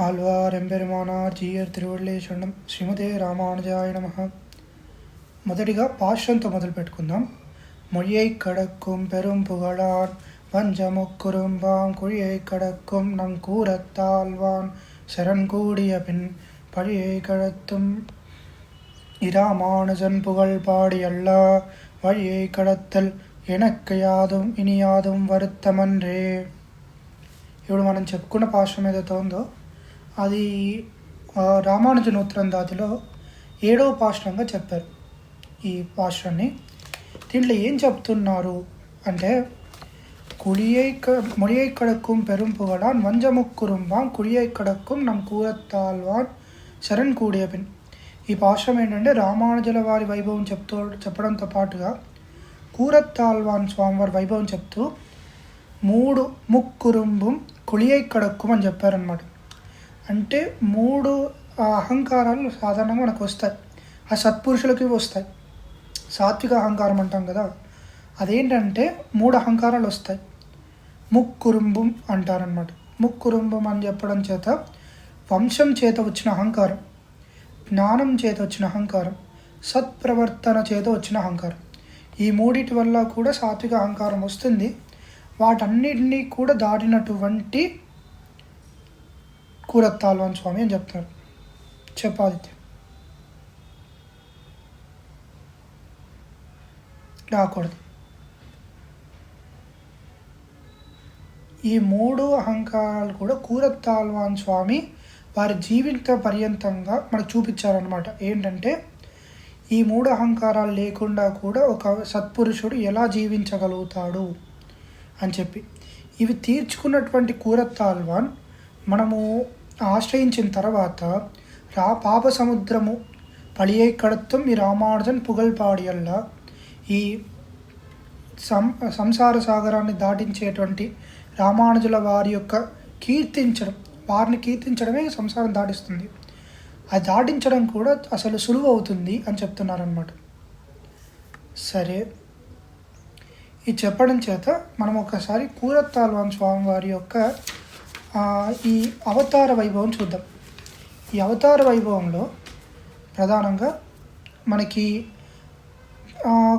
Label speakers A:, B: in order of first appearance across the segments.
A: ஆழ்வார் எம்பெருமானார் ஜீயர் తిరువళ్ళే శరణం శ్రీమతే రామానుజాయ నమః. మొదటిగా పాశ్రంతో మొదలు పెట్టుకుందాం. மொழியை கடக்கும் பெரும் புகழான் வஞ்சமுக்குறும்பாம் குழியை கடக்கும் நம் கூறத்தாழ்வான் சரண் கூடிய பின் பழியை கடத்தும் இராமானுஜன் புகழ் பாடியல்லா வழியை கடத்தல் எனக்கு யாதும் ఇని యాదుం வருத்தமன்றே. ఇప్పుడు మనం చెప్పుకున్న పాశ్రం ఏదైతే ఉందో అది రామానుజన్ ఉత్తరందాతిలో 7వ పాశ్రంగా చెప్పారు. ఈ పాశ్రాన్ని దీంట్లో ఏం చెప్తున్నారు అంటే, மொழியை கடக்கும் பெரும் புகழான் வஞ்சமுக்குறும்பான் குழியை கடக்கும் நம் కూరத்தாழ்వాన్ శరణ్ కూడియ పిన్. ఈ పాశ్రం ఏంటంటే రామానుజుల వారి వైభవం చెప్పడంతో పాటుగా కూరత్తాళ్వాన్ స్వామివారి వైభవం చెప్తూ 3 ముక్కురుంబం కుళియై కడక్కుం అని చెప్పారనమాట. అంటే 3 అహంకారాలు సాధారణంగా మనకు వస్తాయి. ఆ సత్పురుషులకి వస్తాయి. సాత్విక అహంకారం అంటాం కదా, అదేంటంటే 3 అహంకారాలు వస్తాయి. ముక్కురుంబం అంటారనమాట. ముక్కురుంబం అని చెప్పడం చేత వంశం చేత వచ్చిన అహంకారం, జ్ఞానం చేత వచ్చిన అహంకారం, సత్ప్రవర్తన చేత వచ్చిన అహంకారం, ఈ 3 వల్ల కూడా సాత్విక అహంకారం వస్తుంది. వాటన్నిటినీ కూడా దాటినటువంటి కూరత్తాళ్వాన్ స్వామి అని చెప్తారు. చెప్పాదిత్య రాకూడదు. ఈ 3 అహంకారాలు కూడా కూరత్తాళ్వాన్ స్వామి వారి జీవిత పర్యంతంగా మనకు చూపించారనమాట. ఏంటంటే ఈ 3 అహంకారాలు లేకుండా కూడా ఒక సత్పురుషుడు ఎలా జీవించగలుగుతాడు అని చెప్పి ఇవి తీర్చుకున్నటువంటి కూరత్తాళ్వాన్ మనము ఆశ్రయించిన తర్వాత పాప సముద్రము పళియై కడత్తం ఈ రామానుజన్ పుగళ్ పాడియల్లా, ఈ సంసార సాగరాన్ని దాటించేటువంటి రామానుజుల వారి యొక్క వారిని కీర్తించడమే సంసారం దాటిస్తుంది. అది దాటించడం కూడా అసలు సులువు అవుతుంది అని చెప్తున్నారనమాట. సరే, ఇది చెప్పడం చేత మనం ఒకసారి కూరత్తాళ్వాన్ స్వామి వారి యొక్క ఈ అవతార వైభవం చూద్దాం. ఈ అవతార వైభవంలో ప్రధానంగా మనకి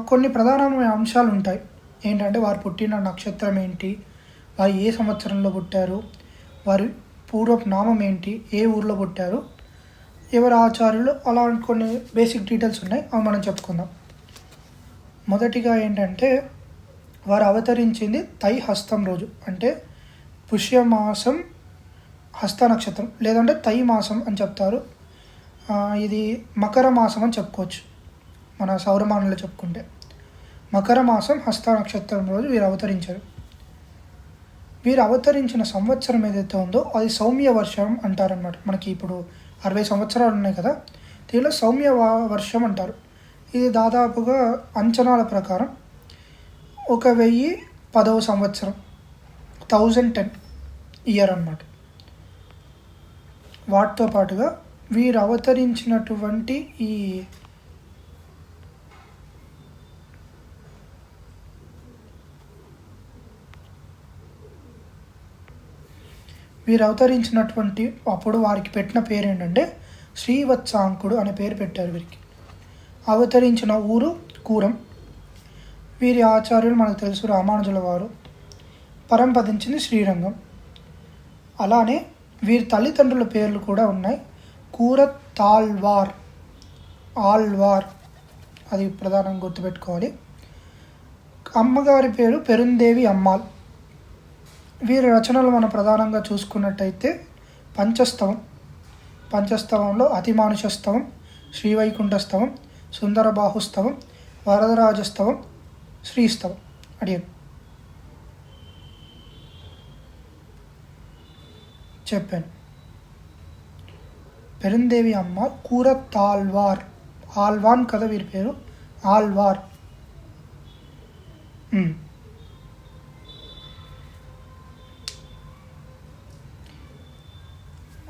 A: కొన్ని ప్రధానమైన అంశాలు ఉంటాయి. ఏంటంటే వారు పుట్టిన నక్షత్రం ఏంటి, వారు ఏ సంవత్సరంలో పుట్టారు, వారి పూర్వపు నామం ఏంటి, ఏ ఊర్లో పుట్టారు, ఎవరు ఆచార్యులు, అలా కొన్ని బేసిక్ డీటెయిల్స్ ఉన్నాయి. అవి మనం చెప్పుకుందాం. మొదటిగా ఏంటంటే వారు అవతరించింది తై హస్తం రోజు, అంటే పుష్యమాసం హస్త నక్షత్రం, లేదంటే తై మాసం అని చెప్తారు. ఇది మకర మాసం అని చెప్పుకోవచ్చు. మన సౌరమానంలో చెప్పుకుంటే మకర మాసం హస్త నక్షత్రం రోజు వీరు అవతరించారు. వీరు అవతరించిన సంవత్సరం ఏదైతే ఉందో అది సౌమ్య వర్షం అంటారనమాట. మనకి ఇప్పుడు 60 సంవత్సరాలు ఉన్నాయి కదా, దీనిలో సౌమ్య వర్షం అంటారు. ఇది దాదాపుగా అంచనాల ప్రకారం 1010వ సంవత్సరం, 1010 ఇయర్ అన్నమాట. వాటితో పాటుగా వీరు అవతరించినటువంటి అప్పుడు వారికి పెట్టిన పేరు ఏంటంటే శ్రీవత్సాంకుడు అనే పేరు పెట్టారు వీరికి. అవతరించిన ఊరు కూరం. వీరి ఆచార్యులు మనకు తెలుసు రామానుజుల వారు. పరంపదించింది శ్రీరంగం. అలానే వీరి తల్లిదండ్రుల పేర్లు కూడా ఉన్నాయి. కూరత్తాళ్వార్, ఆళ్వార్, అది ప్రధానంగా గుర్తుపెట్టుకోవాలి. అమ్మగారి పేరు పెరుందేవి అమ్మాల్. వీరి రచనలు మనం ప్రధానంగా చూసుకున్నట్టయితే పంచస్తవంలో అతిమానుషస్తవం, శ్రీవైకుంఠస్తవం, సుందరబాహుస్తవం, వరదరాజస్తవం, శ్రీస్తవం అడిగారు. చెప్పాను. పెరుందేవి అమ్మ కూరత్తాళ్వార్, ఆళ్వాన్ కదా వీరి పేరు, ఆళ్వార్.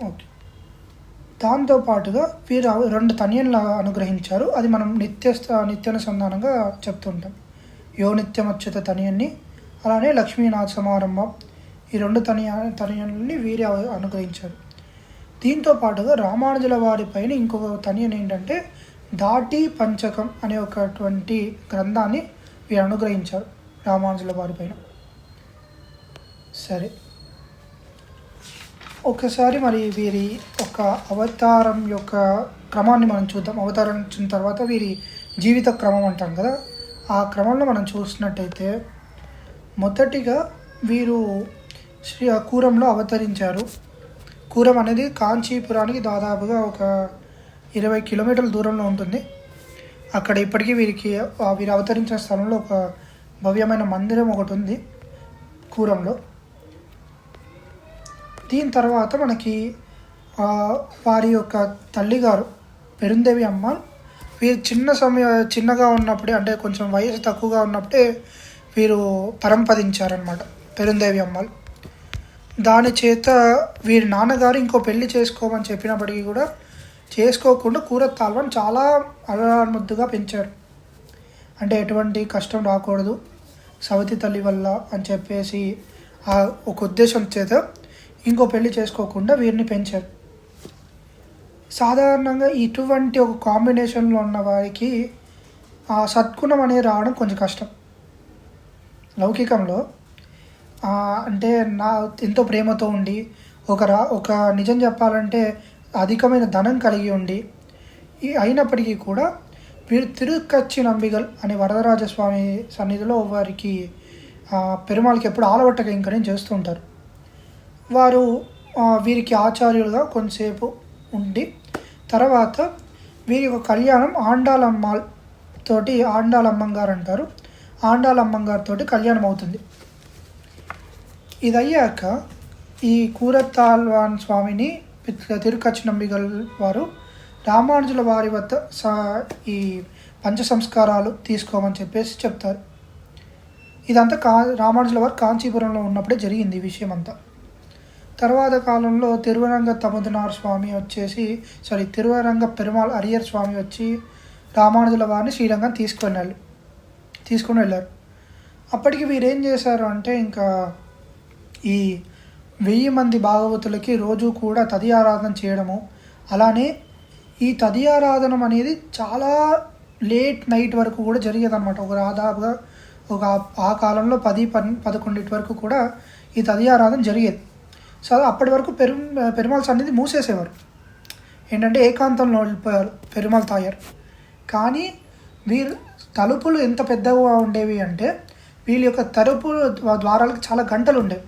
A: ఓకే. దాంతోపాటుగా వీరు 2 తనయన్లాగా అనుగ్రహించారు. అది మనం నిత్యానుసంధానంగా చెప్తుంటాం. యో నిత్యమచ్యుత తనయన్ని, అలానే లక్ష్మీనాథ సమారంభం, ఈ 2 తనయన్ని వీరే అనుగ్రహించారు. దీంతో పాటుగా రామానుజుల వారి పైన ఇంకొక తనియన్ ఏంటంటే దాటి పంచకం అనే ఒకటువంటి గ్రంథాన్ని వీరు అనుగ్రహించారు రామానుజుల వారి పైన. సరే, ఒకసారి మరి వీరి ఒక అవతారం యొక్క క్రమాన్ని మనం చూద్దాం. అవతారం వచ్చిన తర్వాత వీరి జీవిత క్రమం అంటాం కదా, ఆ క్రమంలో మనం చూసినట్టయితే మొదటిగా వీరు కూరంలో అవతరించారు. కూరం అనేది కాంచీపురానికి దాదాపుగా ఒక 20 కిలోమీటర్ల దూరంలో ఉంటుంది. అక్కడ ఇప్పటికీ వీరు అవతరించిన స్థలంలో ఒక భవ్యమైన మందిరం ఒకటి ఉంది కూరంలో. దీని తర్వాత మనకి వారి యొక్క తల్లిగారు పెరుందేవి అమ్మాళ్ వీరు చిన్నగా ఉన్నప్పుడే, అంటే కొంచెం వయసు తక్కువగా ఉన్నప్పుడే వీరు పరంపదించారనమాట పెరుందేవి అమ్మాళ్. దాని చేత వీరి నాన్నగారు ఇంకో పెళ్లి చేసుకోమని చెప్పినప్పటికీ కూడా చేసుకోకుండా కూరత్తాల్వాన్ చాలా అలముద్దుగా పెంచారు. అంటే ఎటువంటి కష్టం రాకూడదు సవతి తల్లి వల్ల అని చెప్పేసి ఆ ఒక ఉద్దేశం చేత ఇంకో పెళ్లి చేసుకోకుండా వీరిని పెంచారు. సాధారణంగా ఇటువంటి ఒక కాంబినేషన్లో ఉన్న వారికి ఆ సద్గుణం అనేది రావడం కొంచెం కష్టం. లౌకికంలో అంటే ఎంతో ప్రేమతో ఉండి ఒక నిజం చెప్పాలంటే అధికమైన ధనం కలిగి ఉండి అయినప్పటికీ కూడా వీరు తిరుక్కచ్చి నంబిగల్ అనే వరదరాజస్వామి సన్నిధిలో వారికి పెరుమాళకి ఎప్పుడు ఆలవట్ట కైంకర్యం చేస్తూ ఉంటారు. వారు వీరికి ఆచార్యులుగా కొంతసేపు ఉండి తర్వాత వీరి యొక్క కళ్యాణం ఆండాలమ్మాళ్ తోటి, ఆండాలమ్మంగారు అంటారు, ఆండాలమ్మంగారితోటి కళ్యాణం అవుతుంది. ఇది అయ్యాక ఈ కూరత్తాల్వాన్ స్వామిని తిరుక్కచ్చి నంబిగల్ వారు రామానుజుల వారి వద్ద ఈ పంచ సంస్కారాలు తీసుకోమని చెప్పేసి చెప్తారు. ఇదంతా రామానుజుల వారు కాంచీపురంలో ఉన్నప్పుడే జరిగింది ఈ విషయం అంతా. తర్వాత కాలంలో తిరువరంగ తముదనార్ స్వామి తిరువరంగ పెరుమాళ్ అరియర్ స్వామి వచ్చి రామానుజుల వారిని శ్రీరంగం తీసుకొని వెళ్ళారు. అప్పటికి వీరేం చేశారు అంటే ఇంకా ఈ 1000 మంది భాగవతులకి రోజు కూడా తది ఆరాధన చేయడము, అలానే ఈ తది ఆరాధన అనేది చాలా లేట్ నైట్ వరకు కూడా జరిగేదన్నమాట. దాదాపుగా ఆ కాలంలో 10-11 వరకు కూడా ఈ తది ఆరాధన జరిగేది. సో అప్పటి వరకు పెరుమాళ్ సన్నిధి మూసేసేవారు. ఏంటంటే ఏకాంతంలో వెళ్ళిపోయారు పెరుమాళ్ తాయారు. కానీ వీరు తలుపులు ఎంత పెద్దగా ఉండేవి అంటే వీళ్ళ యొక్క ద్వారాలకు చాలా గంటలు ఉండేవి.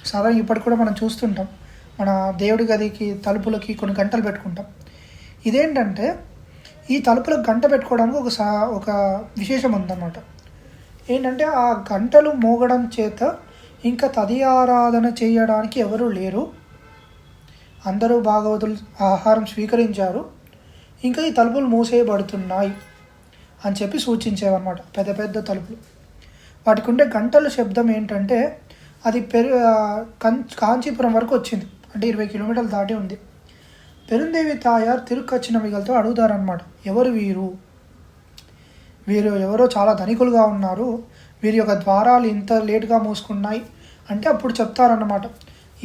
A: సాధారణ ఇప్పటికి కూడా మనం చూస్తుంటాం, మన దేవుడి గదికి తలుపులకి కొన్ని గంటలు పెట్టుకుంటాం. ఇదేంటంటే ఈ తలుపులకు గంట పెట్టుకోవడానికి ఒక విశేషం ఉందన్నమాట. ఏంటంటే ఆ గంటలు మోగడం చేత ఇంకా తది ఆరాధన చేయడానికి ఎవరూ లేరు, అందరూ భాగవతులు ఆహారం స్వీకరించారు, ఇంకా ఈ తలుపులు మూసేయబడుతున్నాయి అని చెప్పి సూచించేవన్నమాట. పెద్ద పెద్ద తలుపులు వాటికి ఉండే గంటల శబ్దం ఏంటంటే అది కాంచీపురం వరకు వచ్చింది, అంటే 20 కిలోమీటర్లు దాటి ఉంది. పెరుందేవి తాయార్ తిరుక్కచ్చి నంబిగల్తో అడుగుతారనమాట, వీరు ఎవరో చాలా ధనికులుగా ఉన్నారు, వీరి యొక్క ద్వారాలు ఇంత లేటుగా మూసుకున్నాయి అంటే అప్పుడు చెప్తారన్నమాట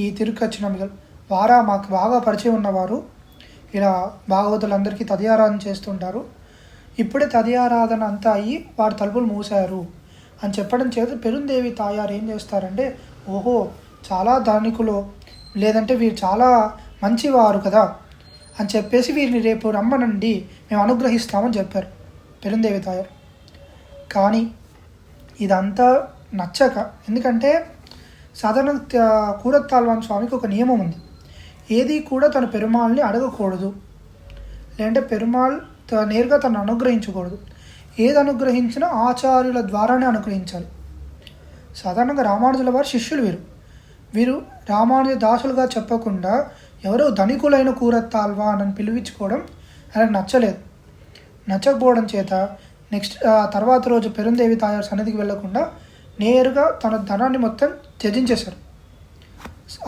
A: ఈ తిరుక్కచ్చి నంబిగల్, మాకు బాగా పరిచయం ఉన్నవారు, ఇలా భాగవతులందరికీ తది ఆరాధన చేస్తుంటారు, ఇప్పుడే తది ఆరాధన అంతా అయ్యి వారు తలుపులు మూసారు అని చెప్పడం చేత పెరుందేవి తాయారు ఏం చేస్తారంటే, ఓహో చాలా ధనికులు, లేదంటే వీరు చాలా మంచివారు కదా అని చెప్పేసి వీరిని రేపు రమ్మనండి మేము అనుగ్రహిస్తామని చెప్పారు పెరుందేవి తాయారు. కానీ ఇదంతా నచ్చక, ఎందుకంటే సాధారణ కూరత్తాల్వాన్ స్వామికి ఒక నియమం ఉంది, ఏది కూడా తన పెరుమాళ్ళని అడగకూడదు, లేదంటే పెరుమాళ్ నేరుగా తను అనుగ్రహించకూడదు, ఏది అనుగ్రహించినా ఆచార్యుల ద్వారానే అనుగ్రహించాలి. సాధారణంగా రామానుజుల వారి శిష్యులు వీరు రామానుజ దాసులుగా చెప్పకుండా ఎవరో ధనికులైన కూరత్తాల్వాన్ అని పిలిపించుకోవడం ఆయనకు నచ్చకపోవడం చేత తర్వాత రోజు పెరుందేవి తాయారు సన్నిధికి వెళ్లకుండా నేరుగా తన ధనాన్ని మొత్తం త్యజించేశారు.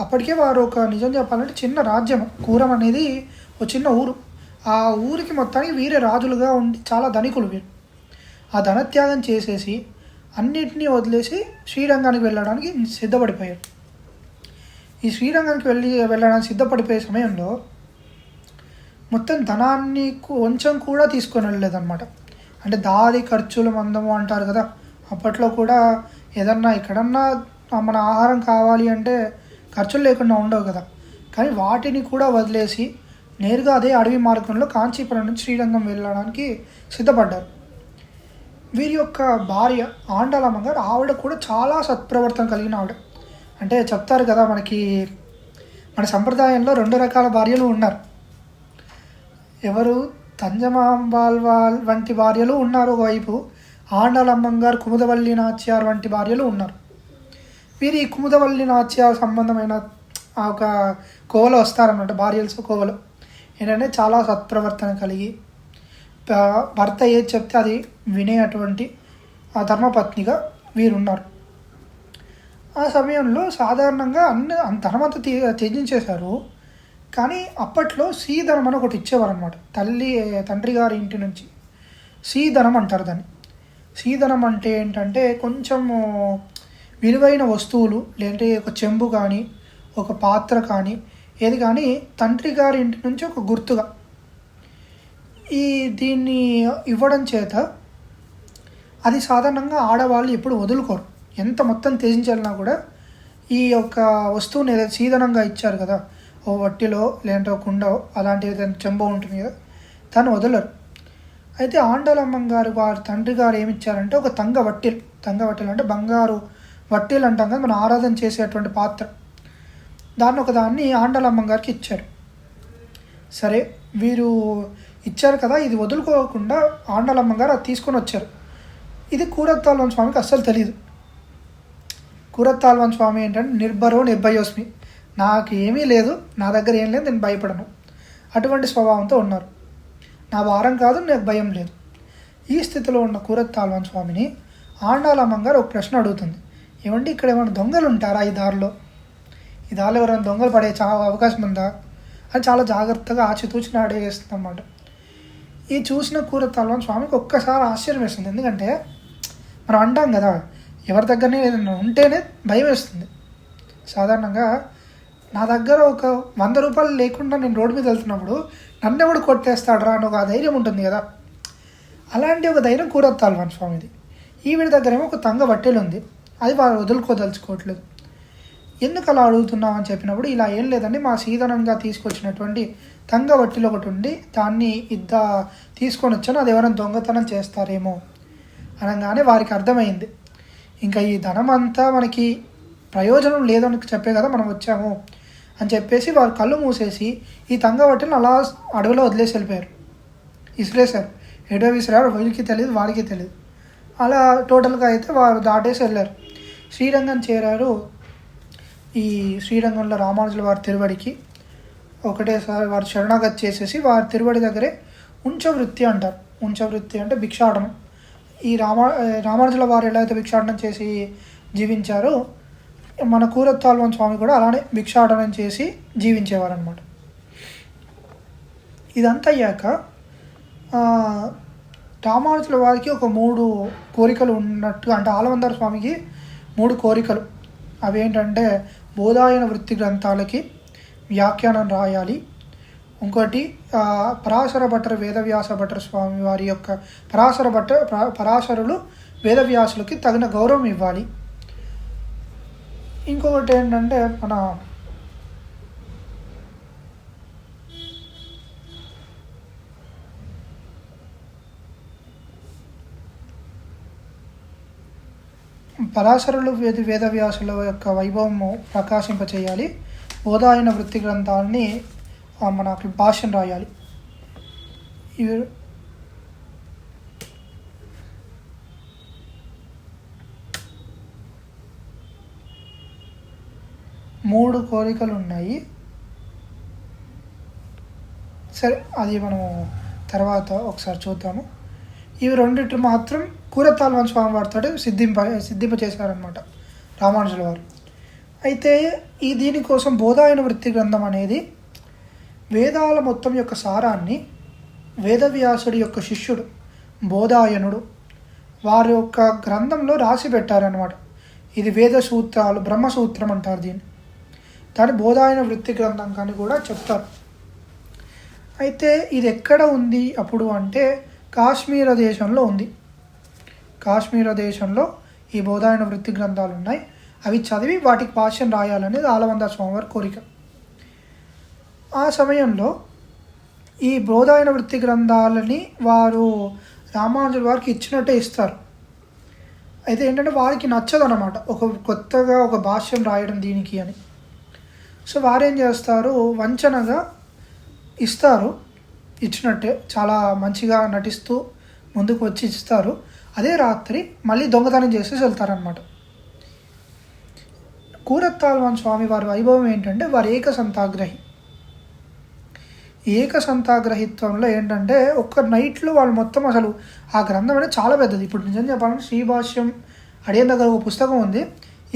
A: అప్పటికే వారు ఒక నిజం చెప్పాలంటే చిన్న రాజ్యం, కూరం అనేది ఒక చిన్న ఊరు, ఆ ఊరికి మొత్తానికి వీరే రాజులుగా ఉండి చాలా ధనికులు వీరు. ఆ ధనత్యాగం చేసేసి అన్నిటినీ వదిలేసి శ్రీరంగానికి వెళ్ళడానికి సిద్ధపడిపోయారు. ఈ శ్రీరంగానికి వెళ్ళడానికి సిద్ధపడిపోయే సమయంలో మొత్తం ధనాన్ని కొంచెం కూడా తీసుకొని వెళ్ళలేదన్నమాట. అంటే దారి ఖర్చులు మందము అంటారు కదా, అప్పట్లో కూడా ఏదన్నా ఎక్కడన్నా మన ఆహారం కావాలి అంటే ఖర్చులు లేకుండా ఉండవు కదా. కానీ వాటిని కూడా వదిలేసి నేరుగా అదే అడవి మార్గంలో కాంచీపురం నుంచి శ్రీరంగం వెళ్ళడానికి సిద్ధపడ్డారు. వీరి యొక్క భార్య ఆండాళమ్మ గారు, ఆవిడ కూడా చాలా సత్ప్రవర్తన కలిగిన ఆవిడ. అంటే చెప్తారు కదా మనకి, మన సంప్రదాయంలో 2 రకాల భార్యలు ఉన్నారు. ఎవరు? తంజమాంబాల్ వంటి భార్యలు ఉన్నారు ఒకవైపు, ఆండాళమ్మ గారు, కుముదవల్లి నాచ్యార్ వంటి భార్యలు ఉన్నారు. వీరి కుముదవల్లి నాచ్యార్ సంబంధమైన ఒక కోవలో వస్తారన్నమాట, భార్యలు కోవలో. ఏంటంటే చాలా సత్ప్రవర్తన కలిగి, భర్త ఏది చెప్తే అది వినేటువంటి ఆ ధర్మపత్నిగా వీరున్నారు. ఆ సమయంలో సాధారణంగా ధనమంతా త్యజించేశారు. కానీ అప్పట్లో సీధనం అని ఒకటి ఇచ్చేవారు అనమాట. తండ్రి గారి ఇంటి నుంచి సీధనం అంటారు దాన్ని. సీధనం అంటే ఏంటంటే కొంచెం విలువైన వస్తువులు, లేదంటే ఒక చెంబు కానీ ఒక పాత్ర కానీ ఏది కానీ తండ్రి గారి ఇంటి నుంచి ఒక గుర్తుగా దీన్ని ఇవ్వడం చేత అది సాధారణంగా ఆడవాళ్ళు ఎప్పుడు వదులుకోరు. ఎంత మొత్తం త్యజించాలన్నా కూడా ఈ యొక్క వస్తువుని ఏదైతే సీదనంగా ఇచ్చారు కదా, ఓ వట్టిలో లేదంటే ఒక కుండ అలాంటివి ఏదైనా చెంబు ఉంటుంది కదా, దాన్ని వదలరు. అయితే ఆండాళమ్మ గారు వారి తండ్రి గారు ఏమి ఇచ్చారంటే ఒక తంగ వట్టిల్ అంటే బంగారు వట్టిల్ అంటాం కదా, మనం ఆరాధన చేసేటువంటి పాత్ర, దాన్ని ఆండాళమ్మ గారికి ఇచ్చారు. సరే, వీరు ఇచ్చారు కదా, ఇది వదులుకోకుండా ఆండాళమ్మ గారు అది తీసుకొని వచ్చారు. ఇది కూరత్తాల్వాన్ స్వామికి అస్సలు తెలియదు. కూరత్తాల్వాన్ స్వామి ఏంటంటే నిర్భయోస్మి, నాకు ఏమీ లేదు, నా దగ్గర ఏం లేదు, నేను భయపడను, అటువంటి స్వభావంతో ఉన్నారు. నా భారం కాదు, నాకు భయం లేదు. ఈ స్థితిలో ఉన్న కూరత్తాల్వాన్ స్వామిని ఆండాళమ్మ గారు ఒక ప్రశ్న అడుగుతుంది. ఏమంటే ఇక్కడ ఏమైనా దొంగలు ఉంటారా ఈ దారిలో ఎవరైనా దొంగలు పడే అవకాశం ఉందా అని చాలా జాగ్రత్తగా ఆచితూచి అడిగేస్తుంది అన్నమాట. ఈ చూసిన కూరత్తాల్వాన్ స్వామికి ఒక్కసారి ఆశ్చర్యం వేస్తుంది. ఎందుకంటే మనం అంటాం కదా, ఎవరి దగ్గరనే ఏదైనా ఉంటేనే భయం వేస్తుంది. సాధారణంగా నా దగ్గర ఒక 100 రూపాయలు లేకుండా నేను రోడ్డు మీద వెళ్తున్నప్పుడు నన్ను ఎవడు కొట్టేస్తాడరా అని ఒక ధైర్యం ఉంటుంది కదా, అలాంటి ఒక ధైర్యం కూరత్తాల్వాన్ స్వామిది. ఈవిడ దగ్గర ఏమో ఒక తంగ వట్టెలు ఉంది, అది వారు వదులుకోదలుచుకోవట్లేదు. ఎందుకు అలా అడుగుతున్నావు అని చెప్పినప్పుడు, ఇలా ఏం లేదండి, మా సీదనంగా తీసుకొచ్చినటువంటి తంగ వట్టిలో ఒకటి ఉండి దాన్ని తీసుకొని వచ్చాను, అది ఎవరైనా దొంగతనం చేస్తారేమో అనగానే వారికి అర్థమైంది, ఇంకా ఈ ధనం అంతా మనకి ప్రయోజనం లేదని చెప్పే కదా మనం వచ్చాము అని చెప్పేసి వారు కళ్ళు మూసేసి ఈ తంగ వట్టిని అలా అడవిలో వదిలేసి వెళ్ళిపోయారు, విసిరేశారు. ఎడో విసిరారు, వీరికి తెలియదు, వారికి తెలియదు. అలా టోటల్గా అయితే వారు దాటేసి వెళ్ళారు, శ్రీరంగం చేరారు. ఈ శ్రీరంగంలో రామానుజుల వారి తిరువడికి ఒకటేసారి వారు శరణాగతి చేసేసి వారి తిరువడి దగ్గరే ఉంచవృత్తి అంటారు. ఉంచవృత్తి అంటే భిక్షాటనం. ఈ రామానుజుల వారు ఎలా అయితే భిక్షాటనం చేసి జీవించారో, మన కూరత్తాల్వాన్ స్వామి కూడా అలానే భిక్షాటనం చేసి జీవించేవారు అనమాట. ఇదంతా అయ్యాక రామానుజుల వారికి ఒక 3 కోరికలు ఉన్నట్టు, అంటే ఆలవందర స్వామికి 3 కోరికలు. అవేంటంటే బోధాయన వృత్తి గ్రంథాలకి వ్యాఖ్యానం రాయాలి, ఇంకోటి పరాశర భట్టర్ వేదవ్యాస భట్టర్ స్వామి వారి యొక్క పరాశరులు వేదవ్యాసులకి తగిన గౌరవం ఇవ్వాలి, ఇంకొకటి ఏంటంటే మన పరాశరులు వేదవ్యాసుల యొక్క వైభవము ప్రకాశింపచేయాలి, బోధాయన వృత్తి గ్రంథాలని మనకి భాష్యం రాయాలి. ఇవి 3 కోరికలు ఉన్నాయి. సరే, అది మనం తర్వాత ఒకసారి చూద్దాము. ఇవి రెండిటి మాత్రం కూరత్తాల్వాన్ స్వామి వారితో సిద్ధింపచేశారనమాట రామానుజుల వారు. అయితే దీనికోసం బోధాయన వృత్తి గ్రంథం అనేది వేదాల మొత్తం యొక్క సారాన్ని వేదవ్యాసుడి యొక్క శిష్యుడు బోధాయనుడు వారి యొక్క గ్రంథంలో రాసి పెట్టారనమాట. ఇది వేద సూత్రాలు, బ్రహ్మసూత్రం అంటారు దీన్ని. దాన్ని బోధాయన వృత్తి గ్రంథం కానీ కూడా చెప్తారు. అయితే ఇది ఎక్కడ ఉంది అప్పుడు అంటే కాశ్మీర దేశంలో ఉంది. కాశ్మీర దేశంలో ఈ బోధాయన వృత్తి గ్రంథాలు ఉన్నాయి. అవి చదివి వాటికి భాష్యం రాయాలనేది ఆలవంద స్వామివారి కోరిక. ఆ సమయంలో ఈ బోధాయన వృత్తి గ్రంథాలని వారు రామానుజుల వారికి ఇచ్చినట్టే ఇస్తారు. అయితే ఏంటంటే వారికి నచ్చదన్నమాట కొత్తగా ఒక భాష్యం రాయడం దీనికి అని. సో వారేం చేస్తారు, వంచనగా ఇస్తారు, ఇచ్చినట్టే చాలా మంచిగా నటిస్తూ ముందుకు వచ్చి ఇస్తారు. అదే రాత్రి మళ్ళీ దొంగతనం చేసేసి వెళ్తారనమాట. కూరత్తాల్వాన్ స్వామి వారి వైభవం ఏంటంటే వారు ఏకసంతాగ్రహి. ఏకసంతాగ్రహిత్వంలో ఏంటంటే ఒక్క నైట్లో వాళ్ళు మొత్తం అసలు ఆ గ్రంథం అనేది చాలా పెద్దది. ఇప్పుడు నిజం చెప్పాలంటే శ్రీభాష్యం అడిగిన దగ్గర ఒక పుస్తకం ఉంది,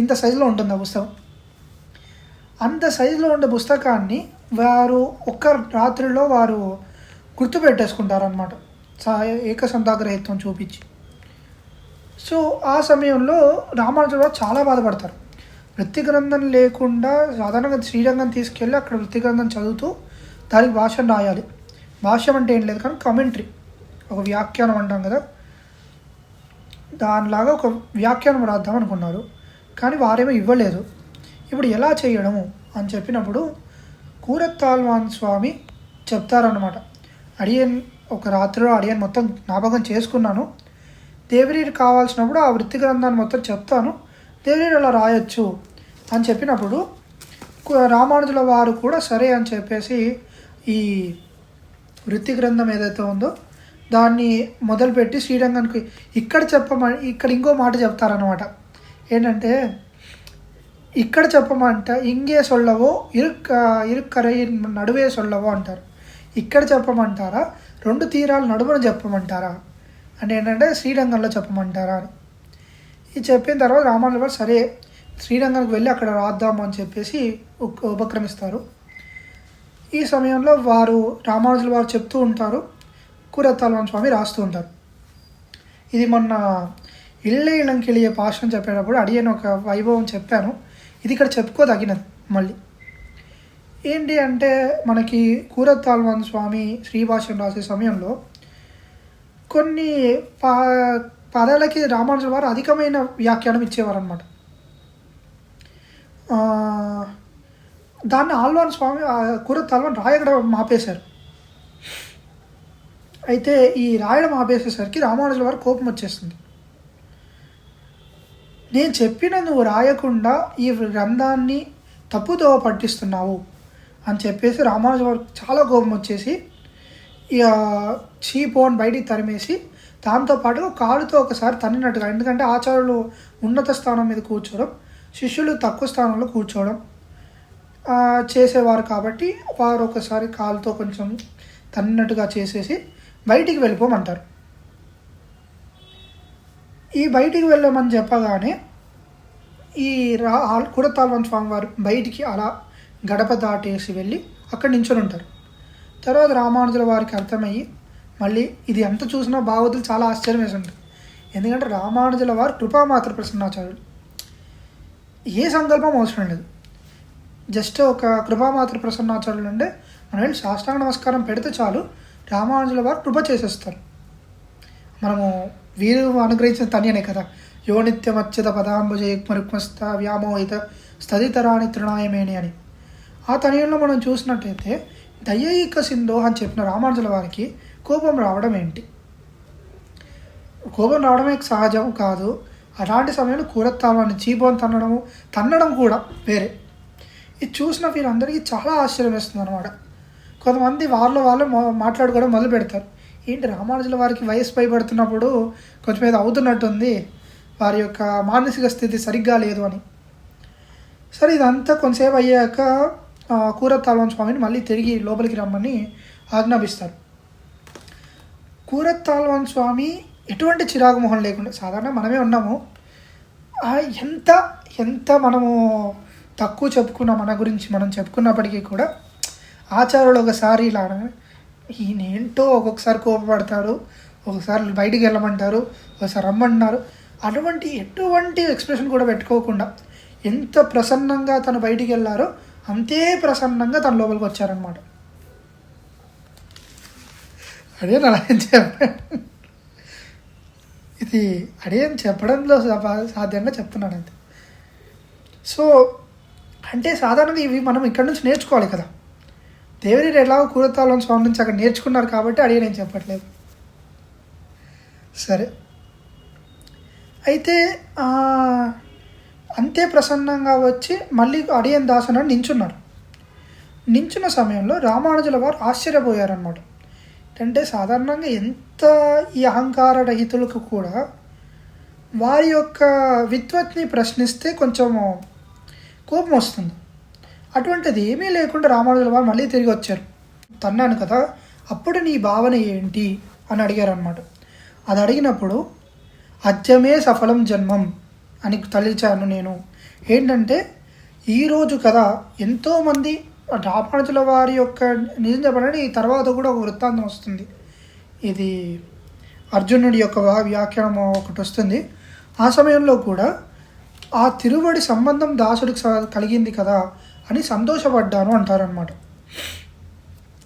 A: ఇంత సైజులో ఉంటుంది ఆ పుస్తకం. అంత సైజులో ఉండే పుస్తకాన్ని వారు ఒక్క రాత్రిలో వారు గుర్తుపెట్టేసుకుంటారనమాట, ఏకసంతాగ్రహిత్వం చూపించి. సో ఆ సమయంలో రామానుజుల వారు చాలా బాధపడతారు. వృత్తి గ్రంథం లేకుండా సాధారణంగా శ్రీరంగం తీసుకెళ్ళి అక్కడ వృత్తి గ్రంథం చదువుతూ దానికి భాష్యం రాయాలి. భాష్యం అంటే ఏం లేదు కానీ కమెంటరీ, ఒక వ్యాఖ్యానం అంటాం కదా, దానిలాగా ఒక వ్యాఖ్యానం రాద్దాం అనుకున్నారు. కానీ వారేమో ఇవ్వలేదు. ఇప్పుడు ఎలా చేయడము అని చెప్పినప్పుడు కూరత్తాల్వాన్ స్వామి చెప్తారన్నమాట, అడియన్ ఒక రాత్రిలో అడియన్ మొత్తం జ్ఞాపకం చేసుకున్నాను, దేవిరీరు కావాల్సినప్పుడు ఆ వృత్తి గ్రంథాన్ని మొత్తం చెప్తాను, దేవిరీరు అలా రాయొచ్చు అని చెప్పినప్పుడు రామానుజుల వారు కూడా సరే అని చెప్పేసి ఈ వృత్తి గ్రంథం ఏదైతే ఉందో దాన్ని మొదలుపెట్టి శ్రీరంగానికి ఇక్కడ ఇంకో మాట చెప్తారనమాట. ఏంటంటే ఇక్కడ చెప్పమంట ఇంగే సొల్లవో ఇరుక్కరై నడువే సొల్లవో అంటారు. ఇక్కడ చెప్పమంటారా, రెండు తీరాల నడుమున చెప్పమంటారా అంటే ఏంటంటే శ్రీరంగంలో చెప్పమంటారా అని. ఇది చెప్పిన తర్వాత రామానుజుల వారు సరే శ్రీరంగానికి వెళ్ళి అక్కడ రాద్దాము అని చెప్పేసి ఉపక్రమిస్తారు. ఈ సమయంలో వారు రామానుజుల వారు చెప్తూ ఉంటారు, కూరత్తాల్వాన్ స్వామి రాస్తూ ఉంటారు. ఇది మొన్న ఇళ్ళే ఇళంకిళియే పాఠం చెప్పేటప్పుడు అడిగిన ఒక వైభవం చెప్పాను, ఇది ఇక్కడ చెప్పుకోదగినది. మళ్ళీ ఏంటి అంటే మనకి కూరత్తాల్వాన్ స్వామి శ్రీభాష్యం రాసే సమయంలో కొన్ని పదాలకి రామానుజుల వారు అధికమైన వ్యాఖ్యానం ఇచ్చేవారు అనమాట. దాన్ని ఆల్వాన్ స్వామి కూరత్తాల్వాన్ రాయడం మాపేశారు. అయితే ఈ రాయడం ఆపేసేసరికి రామానుజుల వారు కోపం వచ్చేస్తుంది. నేను చెప్పిన నువ్వు రాయకుండా ఈ గ్రంథాన్ని తప్పుతో పట్టిస్తున్నావు అని చెప్పేసి రామానుజుల వారు చాలా కోపం వచ్చేసి చీపోన్ బయటికి తరిమేసి దాంతోపాటు కాలుతో ఒకసారి తన్నినట్టుగా, ఎందుకంటే ఆచార్యులు ఉన్నత స్థానం మీద కూర్చోవడం, శిష్యులు తక్కువ స్థానంలో కూర్చోవడం చేసేవారు కాబట్టి వారు ఒకసారి కాలుతో కొంచెం తన్నినట్టుగా చేసేసి బయటికి వెళ్ళిపోమంటారు. ఈ బయటికి వెళ్ళమని చెప్పగానే ఈ కూరత్తాల్వాన్ స్వామి వారు బయటికి అలా గడప దాటేసి వెళ్ళి అక్కడ నించొని ఉంటారు. తర్వాత రామానుజుల వారికి అర్థమయ్యి మళ్ళీ ఇది ఎంత చూసినా భాగవతులు చాలా ఆశ్చర్యం వేసి ఉంటుంది. ఎందుకంటే రామానుజుల వారు కృపామాత్ర ప్రసన్నాచార్యులు, ఏ సంకల్పం అవసరం లేదు, జస్ట్ ఒక కృపామాత్ర ప్రసన్నాచార్యులు అంటే మనం వెళ్ళి సాష్టాంగ నమస్కారం పెడితే చాలు రామానుజుల వారు కృప చేసేస్తారు. మనము వీరు అనుగ్రహించిన తన్యనే కదా, యో నిత్యమచ్యుత పదాంబుజ యుగ్మరుక్మస్థ వ్యామోహిత స్థదితరాణి తృణాయమేని అని. ఆ తనయంలో మనం చూసినట్టయితే దయైక సింధో అని చెప్పిన రామానుజుల వారికి కోపం రావడం ఏంటి? కోపం రావడమే సహజం కాదు. అలాంటి సమయంలో కూరత్తాల్వాన్ని చీపోని తన్నడం కూడా వేరే. ఇది చూసిన వీరందరికీ చాలా ఆశ్చర్యం వేస్తుంది అనమాట. కొంతమంది వాళ్ళు మాట్లాడుకోవడం మొదలు పెడతారు, ఏంటి రామానుజుల వారికి వయసు పైబడుతున్నప్పుడు కొంచెం ఏదో అవుతున్నట్టుంది, వారి యొక్క మానసిక స్థితి సరిగ్గా లేదు అని. సరే ఇదంతా కొంతసేపు అయ్యాక కూరత్తాల్వాన్ స్వామిని మళ్ళీ తిరిగి లోపలికి రమ్మని ఆజ్ఞాపిస్తారు. కూరత్తాల్వాన్ స్వామి ఎటువంటి చిరాకు మొహం లేకుండా, సాధారణ మనమే ఉన్నాము, ఎంత మనము తక్కువ చెప్పుకున్నా మన గురించి మనం చెప్పుకున్నప్పటికీ కూడా ఆచార్యులు ఒకసారి ఇలా ఈయనేంటో ఒక్కొక్కసారి కోపపడతారు, ఒకసారి బయటికి వెళ్ళమంటారు, ఒకసారి రమ్మంటున్నారు, ఎటువంటి ఎక్స్ప్రెషన్ కూడా పెట్టుకోకుండా ఎంత ప్రసన్నంగా తను బయటికి వెళ్ళారో అంతే ప్రసన్నంగా తన లోపలికి వచ్చారనమాట. అడియన్ అలా ఏం చెప్పాడు, ఇది అడియన్ చెప్పడంలో సాధ్యంగా చెప్తున్నాను అంతే. సో అంటే సాధారణంగా ఇవి మనం ఇక్కడ నుంచి నేర్చుకోవాలి కదా. దేవరీరు ఎలాగో కూరతాళం స్వామి నుంచి అక్కడ నేర్చుకున్నారు కాబట్టి అడియన్ ఏం చెప్పట్లేదు. సరే, అయితే అంతే ప్రసన్నంగా వచ్చి మళ్ళీ అడియన్ దాసన నించున్నారు. నించున్న సమయంలో రామానుజుల వారు ఆశ్చర్యపోయారన్నమాట. అంటే సాధారణంగా ఎంత ఈ అహంకార రహితులకు కూడా వారి యొక్క విద్వత్ని ప్రశ్నిస్తే కొంచెం కోపం వస్తుంది. అటువంటిది ఏమీ లేకుండా రామానుజుల వారు మళ్ళీ తిరిగి వచ్చారు. తన్నాను కదా, అప్పుడు నీ భావన ఏంటి అని అడిగారనమాట. అది అడిగినప్పుడు అద్యమే సఫలం జన్మం అని తలిచాను నేను. ఏంటంటే ఈరోజు కదా ఎంతోమంది రామానుజుల వారి యొక్క నిజం చెప్పాలంటే ఈ తర్వాత కూడా ఒక వృత్తాంతం వస్తుంది. ఇది అర్జునుడి యొక్క వ్యాఖ్యానం ఒకటి వస్తుంది. ఆ సమయంలో కూడా ఆ తిరువడి సంబంధం దాసుడికి కలిగింది కదా అని సంతోషపడ్డాను అంటారనమాట.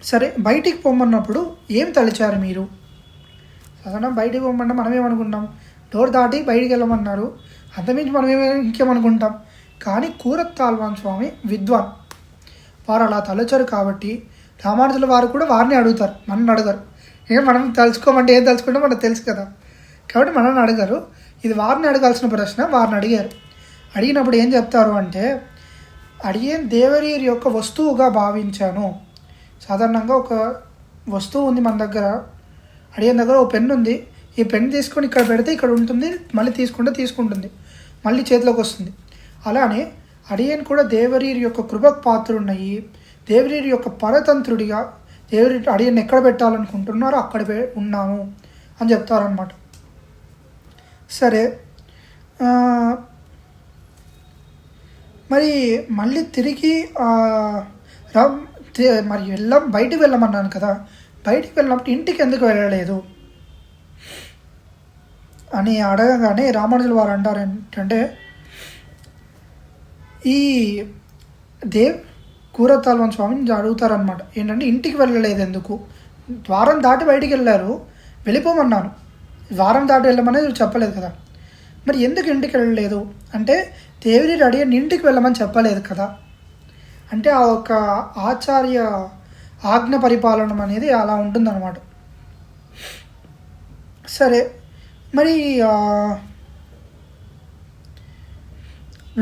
A: సరే, బయటికి పొమ్మన్నప్పుడు ఏం తలిచారు మీరు? సాధారణ బయటికి పొమ్మన్నా మనం ఏమనుకుంటాం, డోర్ దాటి బయటికి వెళ్ళమన్నారు, అంతమించి మనం ఇంకేమనుకుంటాం. కానీ కూరత్తాల్వాన్ స్వామి విద్వాన్, వారు అలా తలచారు కాబట్టి రామానుజుల వారు కూడా వారిని అడుగుతారు, మనల్ని అడగరు. మనం తలుచుకోమంటే ఏం తలుచుకుంటే మనకు తెలుసు కదా, కాబట్టి మనల్ని అడగరు. ఇది వారిని అడగాల్సిన ప్రశ్న, వారిని అడిగారు. అడిగినప్పుడు ఏం చెప్తారు అంటే, అడిగేం దేవరీరి యొక్క వస్తువుగా భావించాను. సాధారణంగా ఒక వస్తువు ఉంది మన దగ్గర, అడిగేన్ దగ్గర ఒక పెన్ను ఉంది, ఈ పెన్ను తీసుకొని ఇక్కడ పెడితే ఇక్కడ ఉంటుంది, మళ్ళీ తీసుకుంటుంది, మళ్ళీ చేతిలోకి వస్తుంది. అలానే అడియన్ కూడా దేవరీరి యొక్క కృపకు పాత్రున్నాయి, దేవరీరి యొక్క పరతంత్రుడిగా దేవరీ అడియన్ ఎక్కడ పెట్టాలనుకుంటున్నారో అక్కడ ఉన్నాను అని చెప్తారనమాట. సరే, మరి మళ్ళీ తిరిగి మరి బయటికి వెళ్ళమన్నాను కదా, బయటికి వెళ్ళినప్పుడు ఇంటికి ఎందుకు వెళ్ళలేదు అని అడగగానే రామానుజుల వారు అంటారు ఏంటంటే, ఈ కూరతాల్వాన్ స్వామిని అడుగుతారనమాట. ఏంటంటే ఇంటికి వెళ్ళలేదు ఎందుకు, ద్వారం దాటి బయటికి వెళ్ళారు, వెళ్ళిపోమన్నాను, ద్వారం దాటి వెళ్ళమనేది చెప్పలేదు కదా, మరి ఎందుకు ఇంటికి వెళ్ళలేదు అంటే దేవరీరి అడియన్ ఇంటికి వెళ్ళమని చెప్పలేదు కదా. అంటే ఆ ఒక ఆచార్య ఆజ్ఞ పరిపాలనం అనేది అలా ఉంటుందన్నమాట. సరే, మరి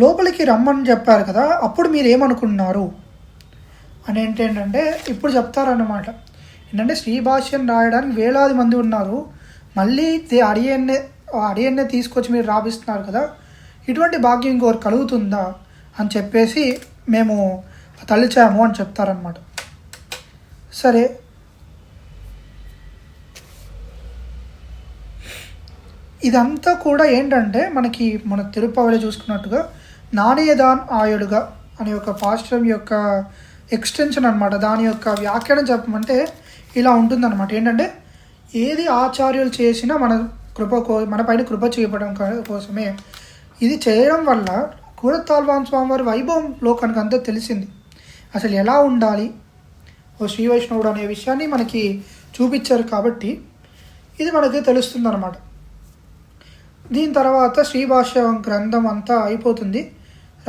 A: లోపలికి రమ్మని చెప్పారు కదా, అప్పుడు మీరు ఏమనుకున్నారు అని ఏంటంటే ఇప్పుడు చెప్తారన్నమాట. ఏంటంటే శ్రీభాష్యం రాయడానికి వేలాది మంది ఉన్నారు, మళ్ళీ అడియన్నే తీసుకొచ్చి మీరు రాపిస్తున్నారు కదా, ఇటువంటి భాగ్యం ఇంకోరు కలుగుతుందా అని చెప్పేసి మేము తలిచాము అని చెప్తారనమాట. సరే, ఇదంతా కూడా ఏంటంటే మన తిరుపతిలో చూసుకున్నట్టుగా నాణ్యదాన్ ఆయుడుగా అనే ఒక పాశ్రం యొక్క ఎక్స్టెన్షన్ అనమాట. దాని యొక్క వ్యాఖ్యానం చెప్పమంటే ఇలా ఉంటుందన్నమాట. ఏంటంటే ఏది ఆచార్యులు చేసినా మన పైన కృప చూపడం కోసమే. ఇది చేయడం వల్ల కూరతాల్వాన్ స్వామి వారి వైభవం లోకానికి అంతా తెలిసింది, అసలు ఎలా ఉండాలి ఓ శ్రీ వైష్ణవుడు అనే విషయాన్ని మనకి చూపించారు కాబట్టి ఇది మనకి తెలుస్తుంది అన్నమాట. దీని తర్వాత శ్రీభాష్య గ్రంథం అంతా అయిపోతుంది.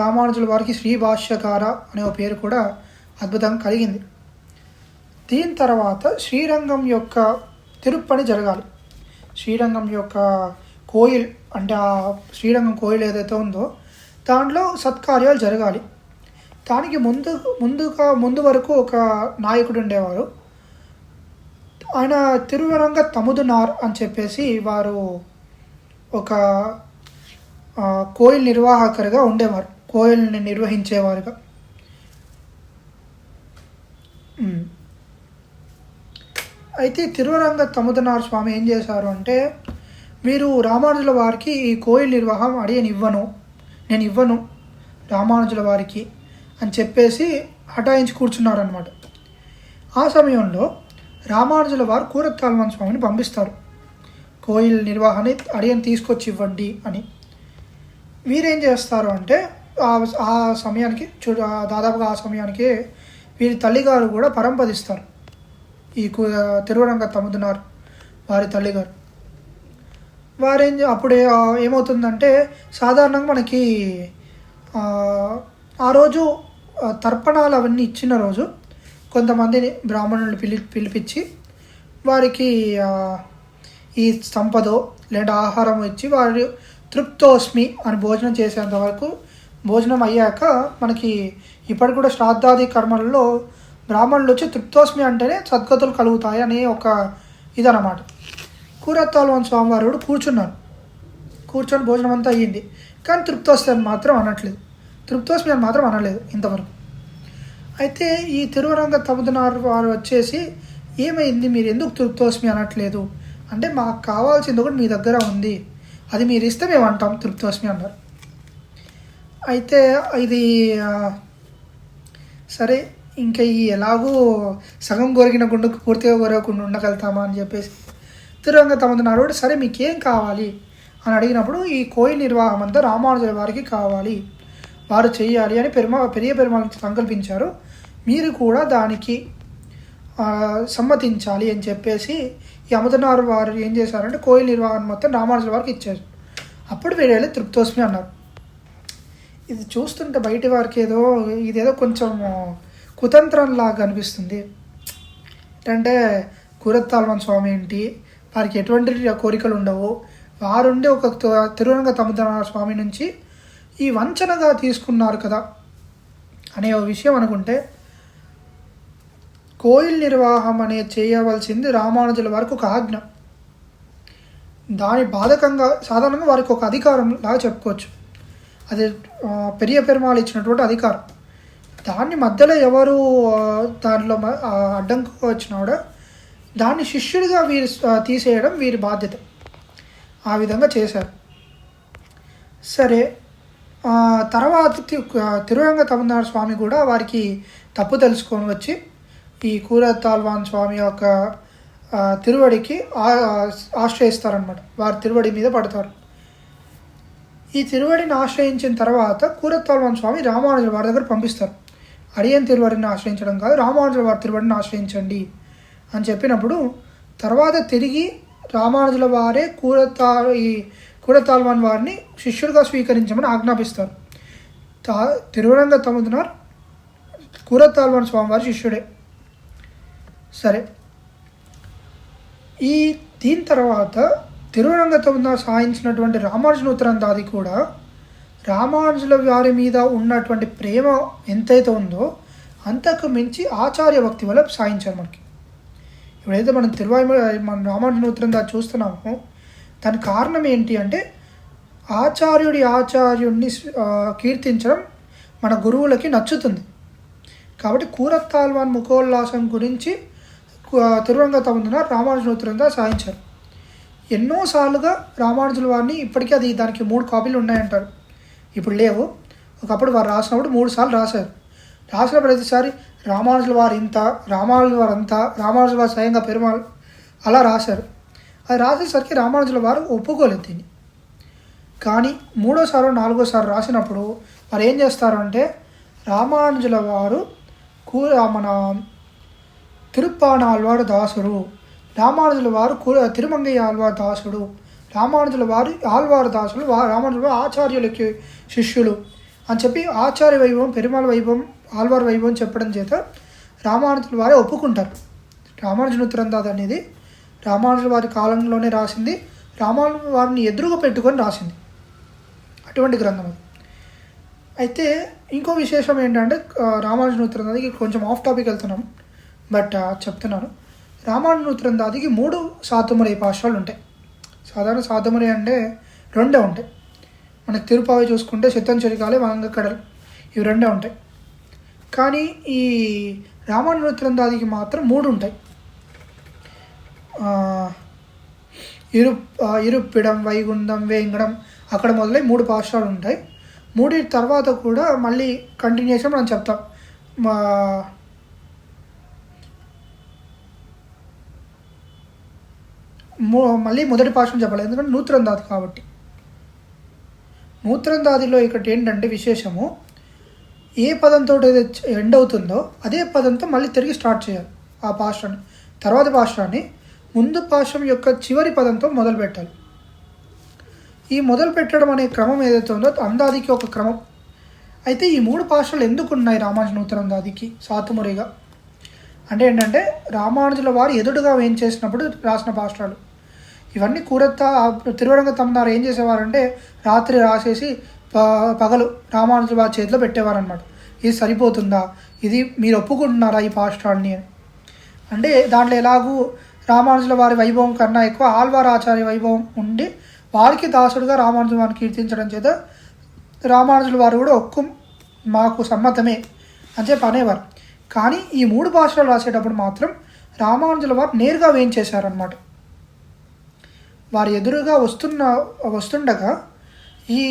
A: రామానుజుల వారికి శ్రీభాష్యకార అనే ఒక పేరు కూడా అద్భుతంగా కలిగింది. దీని తర్వాత శ్రీరంగం యొక్క తిరుప్పణి జరగాలి. శ్రీరంగం యొక్క కోయిల్ అంటే ఆ శ్రీరంగం కోయిల్ ఏదైతే ఉందో దాంట్లో సత్కార్యాలు జరగాలి. దానికి ముందు వరకు ఒక నాయకుడు ఉండేవారు, ఆయన తిరువరంగ తముదునార్ అని చెప్పేసి వారు ఒక కోయిల్ నిర్వాహకులుగా ఉండేవారు, కోయిల్ని నిర్వహించేవారుగా. అయితే తిరువరంగ తముదనార్ స్వామి ఏం చేశారు అంటే, మీరు రామానుజుల వారికి ఈ కోయిల్ నిర్వాహం నేను ఇవ్వను రామానుజుల వారికి అని చెప్పేసి హఠాయించి కూర్చున్నారనమాట. ఆ సమయంలో రామానుజుల వారు కూరత్తాల్వాన్ స్వామిని పంపిస్తారు, కోయిల్ నిర్వహణ అడియని తీసుకొచ్చి ఇవ్వండి అని. వీరేం చేస్తారు అంటే ఆ సమయానికి దాదాపుగా ఆ సమయానికి వీరి తల్లిగారు కూడా పరంపదిస్తారు. ఈ తిరువరంగ తమ్ముతున్నారు వారి తల్లిగారు. అప్పుడే ఏమవుతుందంటే సాధారణంగా మనకి ఆ రోజు తర్పణాలు అవన్నీ ఇచ్చిన రోజు కొంతమందిని బ్రాహ్మణులు పిలిపించి వారికి ఈ సంపదో లేదా ఆహారం ఇచ్చి వారు తృప్తోస్మి అని భోజనం చేసేంత వరకు భోజనం అయ్యాక మనకి ఇప్పటికి కూడా శ్రాద్ధాది కర్మలలో బ్రాహ్మణులు వచ్చి తృప్తోస్మి అంటేనే సద్గతులు కలుగుతాయి అనే ఒక ఇదన్నమాట. కూరత్తాల్వాన్ స్వామివారు కూడా కూర్చొని భోజనం అంతా అయ్యింది, కానీ తృప్తోస్మి అని మాత్రం అనలేదు ఇంతవరకు. అయితే ఈ తిరువరంగ తమ్ముతున్నారు వారు వచ్చేసి ఏమైంది, మీరు ఎందుకు తృప్తోస్మి అనట్లేదు అంటే, మాకు కావాల్సింది ఒకటి మీ దగ్గర ఉంది, అది మీరు ఇస్తే మేము అంటాం తృప్తోస్మి అన్నారు. అయితే ఇది సరే ఇంకా ఈ ఎలాగూ సగం కొరికిన గుండుకు పూర్తిగా కొరగకుండా ఉండగలుగుతామా అని చెప్పేసి తిరువరంగ తమ్ముతున్నారు సరే మీకేం కావాలి అని అడిగినప్పుడు ఈ కోయిల్ నిర్వాహం అంతా రామానుజుల వారికి కావాలి, వారు చేయాలి అని పెరియ పెరుమాళ్ సంకల్పించారు, మీరు కూడా దానికి సమ్మతించాలి అని చెప్పేసి ఈ అమతనారు వారు ఏం చేశారంటే కోయిల్ నిర్వహణ మొత్తం రామానుజుల వారికి ఇచ్చారు. అప్పుడు వీళ్ళు తృప్తోస్మి అన్నారు. ఇది చూస్తుంటే బయటి వారికి ఇదేదో కొంచెం కుతంత్రంలాగా అనిపిస్తుంది. ఏంటంటే కూరత్తాల్వాన్ స్వామి ఏంటి, వారికి ఎటువంటి కోరికలు ఉండవు, వారుండి ఒక తిరువరంగ తమ్ముతున్నారు స్వామి నుంచి ఈ వంచనగా తీసుకున్నారు కదా అనే విషయం అనుకుంటే, కోయిల్ నిర్వాహం అనేది చేయవలసింది రామానుజుల వారికి ఒక ఆజ్ఞ, దాని బాధకంగా సాధారణంగా వారికి ఒక అధికారం లాగా చెప్పుకోవచ్చు. అది పెరియ పెరుమాళ్ ఇచ్చినటువంటి అధికారం. దాన్ని మధ్యలో ఎవరు దానిలో అడ్డంకు వచ్చినా కూడా దాన్ని శిష్యుడిగా వీరు తీసేయడం వీరి బాధ్యత. ఆ విధంగా చేశారు. సరే, తర్వాత తిరువరంగ తమ్ముతున్నారు స్వామి కూడా వారికి తప్పు తెలుసుకొని వచ్చి ఈ కూరత్తాల్వాన్ స్వామి యొక్క తిరువడికి ఆశ్రయిస్తారనమాట. వారి తిరువడి మీద పడతారు. ఈ తిరువడిని ఆశ్రయించిన తర్వాత కూరత్తాల్వాన్ స్వామి రామానుజుల వారి దగ్గర పంపిస్తారు. అడియన్ తిరువడిని ఆశ్రయించడం కాదు, రామానుజుల వారి తిరువడిని ఆశ్రయించండి అని చెప్పినప్పుడు తర్వాత తిరిగి రామానుజుల వారే కూరత్తాల్వాన్ వారిని శిష్యుడిగా స్వీకరించమని ఆజ్ఞాపిస్తారు. తిరువరంగ తమ్ముతున్నారు కూరత్తాల్వాన్ స్వామి వారి శిష్యుడే. సరే, దీని తర్వాత తిరువరంగ తమ్ముతున్నారు సాయించినటువంటి రామానుజుల ఉత్తరందాది కూడా రామానుజుల వారి మీద ఉన్నటువంటి ప్రేమ ఎంతైతే ఉందో అంతకు మించి ఆచార్య భక్తి వల్ల సాయించారు మనకి. ఇప్పుడైతే మనం రామానుజుల ఉత్తరందాది చూస్తున్నామో దానికి కారణం ఏంటి అంటే, ఆచార్యుడిని కీర్తించడం మన గురువులకి నచ్చుతుంది. కాబట్టి కూరత్తాల్వాన్ ముఖోల్లాసం గురించి తిరువరంగ తమ్ముతున్నారు రామానుజుల ఉత్తరందాది సాయించారు. ఎన్నోసార్లుగా రామానుజుల వారిని ఇప్పటికీ దానికి 3 కాపీలు ఉన్నాయంటారు, ఇప్పుడు లేవు. ఒకప్పుడు వారు రాసినప్పుడు 3 సార్లు రాశారు. రాసిన ప్రతిసారి రామానుజుల వారు ఇంత, రామానుజుల వారు అంతా, రామానుజుల వారు స్వయంగా పెరుమాళ్ అలా రాశారు. అది రాసేసరికి రామానుజుల వారు ఒప్పుకోలేదు దీన్ని. కానీ 3వ సారి 4వ సారి రాసినప్పుడు వారు ఏం చేస్తారు అంటే, రామానుజుల వారు మన తిరుప్పాణాళ్వారు దాసుడు, రామానుజుల వారు తిరుమంగయ్య ఆళ్వార్ దాసుడు, రామానుజుల వారు ఆళ్వారు దాసులు, రామానుజుల వారు ఆచార్యులకి శిష్యులు అని చెప్పి ఆచార్య వైభవం, పెరుమాళ్ వైభవం, ఆళ్వార్ వైభవం చెప్పడం చేత రామానుజుల వారే ఒప్పుకుంటారు. రామానుజుల ఉత్తరందాది అనేది రామానుజుల వారి కాలంలోనే రాసింది, రామానుజుల వారిని ఎదురుగా పెట్టుకొని రాసింది అటువంటి గ్రంథం అది. అయితే ఇంకో విశేషం ఏంటంటే, రామానుజుల ఉత్తరందాదికి కొంచెం ఆఫ్ టాపిక్ వెళ్తున్నాం, బట్ చెప్తున్నాను. రామానుజుల ఉత్తరందాదికి 3 సాతుమురై పాశాలు ఉంటాయి. సాధారణ సాతుమురై అంటే 2 ఉంటాయి. మనకి తిరుపావి చూసుకుంటే చిత్తంచెరికాలి, వంగకడలు, ఇవి 2 ఉంటాయి. కానీ ఈ రామానుజుల ఉత్తరందాదికి మాత్రం 3 ఉంటాయి. ఇరుప్పిడం, వైగుండం, వేంగడం అక్కడ మొదలై 3 పాశాలు ఉంటాయి. 3 తర్వాత కూడా మళ్ళీ కంటిన్యూషన్ మనం చెప్తాం. మళ్ళీ మొదటి పాఠం చెప్పలేదు, ఎందుకంటే నూత్రందాది కాబట్టి. నూత్రందాదిలో ఇక్కడ ఏంటంటే విశేషము, ఏ పదంతో ఎండ్ అవుతుందో అదే పదంతో మళ్ళీ తిరిగి స్టార్ట్ చేయాలి ఆ పాఠాన్ని. తర్వాతి పాశ్రాన్ని ముందు పాశ్రం యొక్క చివరి పదంతో మొదలు పెట్టాలి. ఈ మొదలు పెట్టడం అనే క్రమం ఏదైతే ఉందో అందాదికి ఒక క్రమం. అయితే ఈ 3 పాశ్రాలు ఎందుకు ఉన్నాయి రామానుజ ఉత్తరాందాదికి సాతుమురిగా అంటే ఏంటంటే రామానుజుల వారు ఎదురుగా వేయించేసినప్పుడు రాసిన పాశ్రాలు ఇవన్నీ. తిరువరంగ తమ్మునారు ఏం చేసేవారంటే రాత్రి రాసేసి పగలు రామానుజుల వారి చేతిలో పెట్టేవారనమాట. ఇది సరిపోతుందా, ఇది మీరు ఒప్పుకుంటున్నారా ఈ పాశ్రాన్ని అని. అంటే దాంట్లో ఎలాగూ రామానుజుల వారి వైభవం కన్నా ఎక్కువ ఆళ్వార్ ఆచార్య వైభవం ఉండి వారికి దాసుడుగా రామానుజుల వారిని కీర్తించడం చేత రామానుజుల వారు కూడా మాకు సమ్మతమే అని చెప్పి అనేవారు. కానీ ఈ 3 పాశ్రాలు రాసేటప్పుడు మాత్రం రామానుజుల వారు నేరుగా వేయించేశారనమాట. వారి ఎదురుగా వస్తుండగా ఈ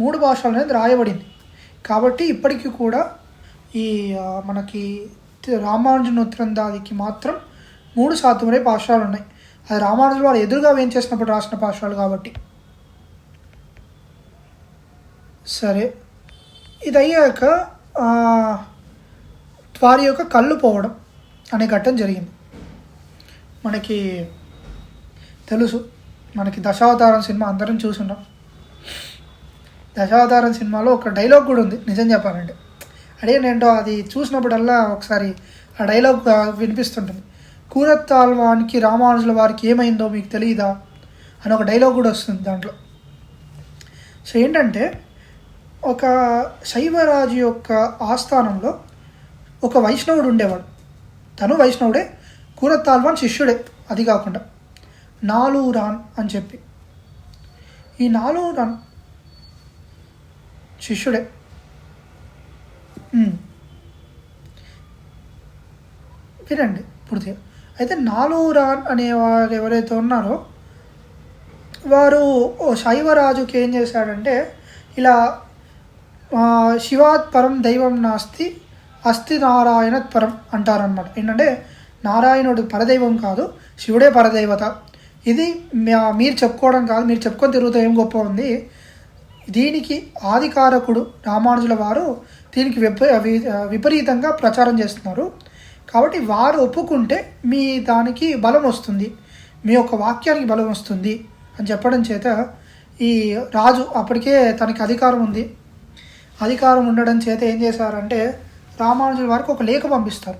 A: 3 పాశ్రాలు అనేది రాయబడింది. కాబట్టి ఇప్పటికీ కూడా ఈ మనకి రామానుజుని ఉత్తరాందాదికి మాత్రం 3 సాతుమురై పాశ్రాలు ఉన్నాయి. అది రామానుజుల వారు ఎదురుగా వేయించేసినప్పుడు రాసిన పాశ్రాలు కాబట్టి. సరే, ఇది అయ్యాక వారి యొక్క కళ్ళు పోవడం అనే ఘట్టం జరిగింది. మనకి తెలుసు, మనకి దశావతారం సినిమా అందరం చూసున్నాం. దశావతారం సినిమాలో ఒక డైలాగ్ కూడా ఉంది, నిజం చెప్పాలంటే. అదేంటో అది చూసినప్పుడల్లా ఒకసారి ఆ డైలాగ్ వినిపిస్తుంటుంది. కూరత్తాల్వానికి రామానుజుల వారికి ఏమైందో మీకు తెలియదా అని ఒక డైలాగ్ కూడా వస్తుంది దాంట్లో. సో ఏంటంటే ఒక శైవరాజు యొక్క ఆస్థానంలో ఒక వైష్ణవుడు ఉండేవాడు. తను వైష్ణవుడే, కూరత్తాల్వాన్ శిష్యుడే. అది కాకుండా నాలూరాన్ అని చెప్పి, ఈ నాలూరాన్ శిష్యుడే. వినండి పూర్తిగా. అయితే నాలూరాన్ అనేవారు ఎవరైతే ఉన్నారో వారు శైవరాజుకి ఏం చేశాడంటే ఇలా శివాత్ పరం దైవం నాస్తి అస్తి నారాయణత్ పరం అంటారనమాట. ఏంటంటే నారాయణుడు పరదైవం కాదు, శివుడే పరదైవత. ఇది మీరు చెప్పుకోవడం కాదు, మీరు చెప్పుకొని తిరుగుతూ ఏం గొప్ప ఉంది. దీనికి ఆదికారకుడు రామానుజుల వారు దీనికి విపరీతంగా ప్రచారం చేస్తున్నారు. కాబట్టి వారు ఒప్పుకుంటే మీ దానికి బలం వస్తుంది, మీ యొక్క వాక్యానికి బలం వస్తుంది అని చెప్పడం చేత ఈ రాజు అప్పటికే తనకి అధికారం ఉంది. అధికారం ఉండడం చేత ఏం చేశారంటే రామానుజుల వారికి ఒక లేఖ పంపిస్తారు.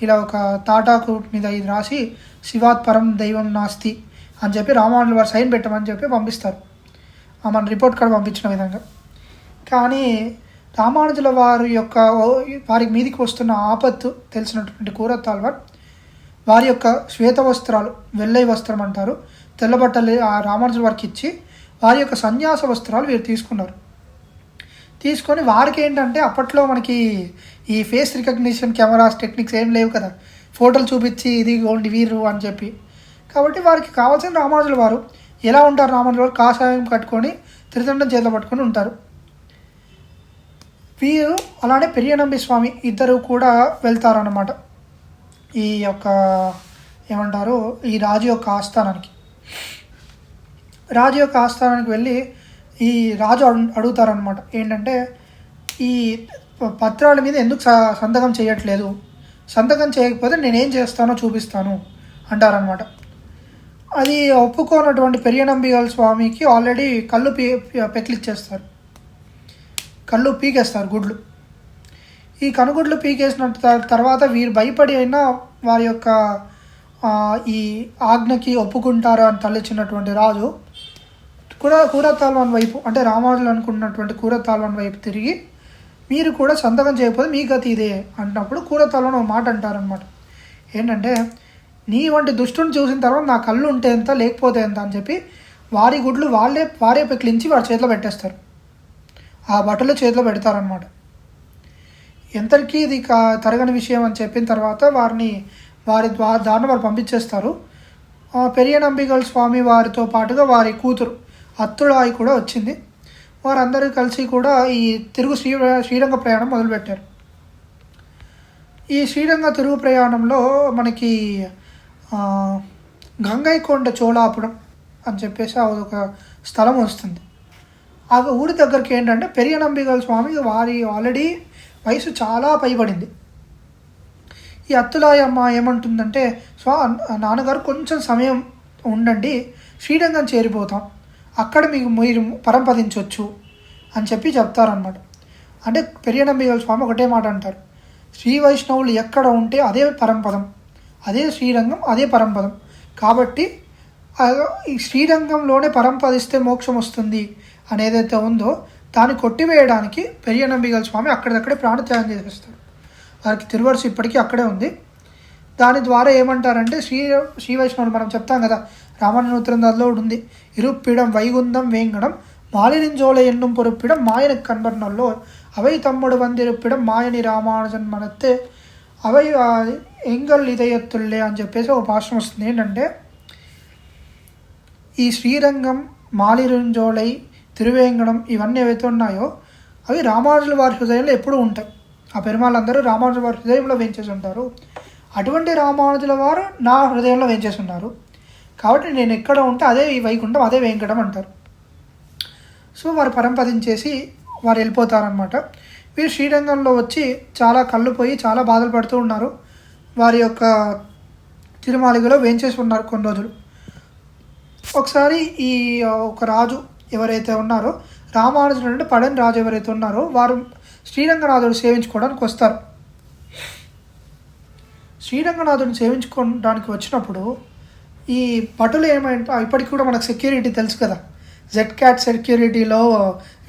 A: ఇలా ఒక తాటాకు మీద ఇది రాసి శివాత్ పరం దైవం నాస్తి అని చెప్పి రామానుజుల వారు సైన్ పెట్టమని చెప్పి పంపిస్తారు, మన రిపోర్ట్ కార్డు పంపించిన విధంగా. కానీ రామానుజుల వారికి మీదికి వస్తున్న ఆపత్తు తెలిసినటువంటి కూరత్తాల్వాన్ వారి యొక్క శ్వేత వస్త్రాలు, వెల్లై వస్త్రం అంటారు, తెల్లబట్టలు ఆ రామానుజుల వారికి ఇచ్చి వారి యొక్క సన్యాస వస్త్రాలు వీరు తీసుకున్నారు. తీసుకొని వారికి ఏంటంటే అప్పట్లో మనకి ఈ ఫేస్ రికగ్నిషన్ కెమెరాస్ టెక్నిక్స్ ఏం లేవు కదా, ఫోటోలు చూపించి ఇది ఓన్లీ వీరు అని చెప్పి. కాబట్టి వారికి కావాల్సిన రామానుజుల వారు ఎలా ఉంటారు, రామానుజుల వారు కాషాయం కట్టుకొని త్రిదండం చేతిలో పట్టుకొని ఉంటారు. వీరు అలానే పెరియనంబి స్వామి ఇద్దరు కూడా వెళ్తారన్నమాట ఈ యొక్క ఏమంటారు ఈ రాజు యొక్క ఆస్థానానికి. రాజు యొక్క ఆస్థానానికి వెళ్ళి ఈ రాజు అడుగుతారనమాట, ఏంటంటే ఈ పత్రాల మీద ఎందుకు సంతకం చేయట్లేదు, సంతకం చేయకపోతే నేనేం చేస్తానో చూపిస్తాను అంటారనమాట. అది ఒప్పుకోనటువంటి పెరియనంబిగల్ స్వామికి ఆల్రెడీ కళ్ళు పెకిలిచ్చేస్తారు, కళ్ళు పీకేస్తారు, గుడ్లు. ఈ కనుగుడ్లు పీకేసిన తర్వాత వీరు భయపడి అయినా వారి యొక్క ఈ ఆజ్ఞకి ఒప్పుకుంటారు అని తలచినటువంటి రాజు కూరత్తాల్వాన్ వైపు, అంటే రామానుజులు అనుకున్నటువంటి కూరత్తాల్వాన్ వైపు తిరిగి మీరు కూడా సంతకం చేయకపోతే మీ గతి ఇదే అంటున్నప్పుడు కూరత్తాల్వాన్ ఒక మాట అంటారనమాట, ఏంటంటే నీ వంటి దుష్టుని చూసిన తర్వాత నా కళ్ళు ఉంటే ఎంత లేకపోతే ఎంత అని చెప్పి వారి గుడ్లు వారే పెకిలించి వారి చేతిలో పెట్టేస్తారు, ఆ బట్టలు చేతిలో పెడతారనమాట. ఎంతకీ ఇది తరగని విషయం అని చెప్పిన తర్వాత వారి దారిని వారు పంపించేస్తారు. పెరియనంబిగల్ స్వామి వారితో పాటుగా వారి కూతురు అత్తుళాయి కూడా వచ్చింది. వారందరూ కలిసి కూడా ఈ శ్రీరంగ ప్రయాణం మొదలుపెట్టారు. ఈ శ్రీరంగ తిరుగు ప్రయాణంలో మనకి గంగైకొండ చోళాపురం అని చెప్పేసి ఒక స్థలం వస్తుంది. ఆ ఊరి దగ్గరికి ఏంటంటే పెరియనంబిగల్ స్వామి వారి ఆల్రెడీ వయసు చాలా పైబడింది. ఈ అత్తులాయ అమ్మ ఏమంటుందంటే, నాన్నగారు కొంచెం సమయం ఉండండి, శ్రీరంగం చేరిపోతాం, అక్కడ మీరు పరంపదించవచ్చు అని చెప్పి చెప్తారనమాట. అంటే పెరియనంబిగల స్వామి ఒకటే మాట అంటారు, శ్రీ వైష్ణవులు ఎక్కడ ఉంటే అదే పరంపదం, అదే శ్రీరంగం, అదే పరంపదం. కాబట్టి ఈ శ్రీరంగంలోనే పరంపదిస్తే మోక్షం వస్తుంది అనేదైతే ఉందో దాన్ని కొట్టివేయడానికి పెరియనంబిగల స్వామి అక్కడికక్కడే ప్రాణత్యాగం చేసేస్తారు. వారికి తిరువరుసు ఇప్పటికీ అక్కడే ఉంది. దాని ద్వారా ఏమంటారంటే శ్రీ వైష్ణవులు మనం చెప్తాం కదా, రామాయణోత్తరంలో ఉంది, ఇరుప్పిడం వైగుందం వేంగడం மாலினிஞ்சோலை என்னும் பொறுப்பிடம் மாயனு கண்பர்னல்லோ அவை தம்மோடு வந்திருப்பிடம் మాయని రామానుజన్ మనత్తే అవి ఎంగల్ ఇదయత్తుల్లే అని చెప్పేసి ఒక భాషం వస్తుంది. ఏంటంటే ఈ శ్రీరంగం, మాలిరింజోలై, తిరువేంగడం ఇవన్నీ ఏవైతే ఉన్నాయో అవి రామానుజుల వారి హృదయంలో ఎప్పుడూ ఉంటాయి. ఆ పెరుమాళ్ళందరూ రామానుజుల వారి హృదయంలో వేంచేసి ఉంటారు. అటువంటి రామానుజుల వారు నా హృదయంలో వేంచేసి ఉన్నారు. కాబట్టి నేను ఎక్కడ ఉంటే అదే ఈ వైకుంఠం, అదే వేంకటం అంటారు. సో వారు పరంపదించేసి వారు వెళ్ళిపోతారనమాట. వీరు శ్రీరంగంలో వచ్చి చాలా కళ్ళు పోయి చాలా బాధలు పడుతూ ఉన్నారు. వారి యొక్క తిరుమాలిగలో వేంచేసి ఉన్నారు కొన్ని రోజులు. ఒకసారి ఈ ఒక రాజు ఎవరైతే ఉన్నారో, రామానుజుడు అంటే పడని రాజు ఎవరైతే ఉన్నారో, వారు శ్రీరంగనాథుడు సేవించుకోవడానికి వస్తారు. శ్రీరంగనాథుడిని సేవించుకోవడానికి వచ్చినప్పుడు ఈ భటులు ఏమంటే, ఇప్పటికి కూడా మనకు సెక్యూరిటీ తెలుసు కదా, జెడ్ క్యాట్ సెక్యూరిటీలో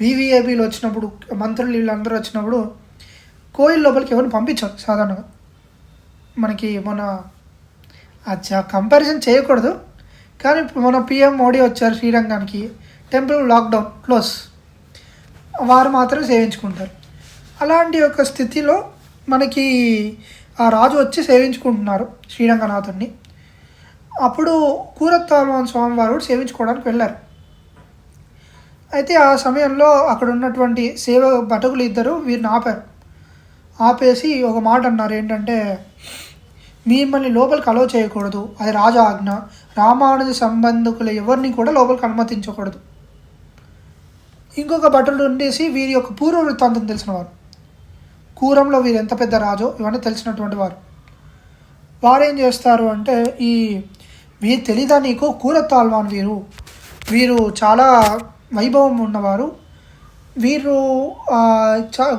A: వివిఐపీలు వచ్చినప్పుడు, మంత్రులు వీళ్ళందరూ వచ్చినప్పుడు కోయిల్ లోపలికి ఎవరిని పంపించారు సాధారణంగా. మనకి మన కంపారిజన్ చేయకూడదు, కానీ ఇప్పుడు మన పిఎం మోడీ వచ్చారు శ్రీరంగానికి, టెంపుల్ లాక్డౌన్ క్లోజ్, వారు మాత్రం సేవించుకుంటారు. అలాంటి యొక్క స్థితిలో మనకి ఆ రాజు వచ్చి సేవించుకుంటున్నారు శ్రీరంగనాథుడిని. అప్పుడు కూరత్తాల్వాన్ స్వామి వారు కూడా సేవించుకోవడానికి వెళ్ళారు. అయితే ఆ సమయంలో అక్కడ ఉన్నటువంటి సేవ భటకులు ఇద్దరు వీరిని ఆపారు. ఆపేసి ఒక మాట అన్నారు, ఏంటంటే మిమ్మల్ని లోపలికి అలో చేయకూడదు, అది రాజ ఆజ్ఞ, రామానుజ సంబంధికులు ఎవరిని కూడా లోపలికి అనుమతించకూడదు. ఇంకొక భటులు ఉండేసి వీరి యొక్క పూర్వ వృత్తాంతం తెలిసిన వారు, కూరంలో వీరు ఎంత పెద్ద రాజో ఇవన్నీ తెలిసినటువంటి వారు. వారేం చేస్తారు అంటే, వీరు తెలీదా నీకు, కూరత్తాల్వాన్ వీరు చాలా వైభవం ఉన్నవారు, వీరు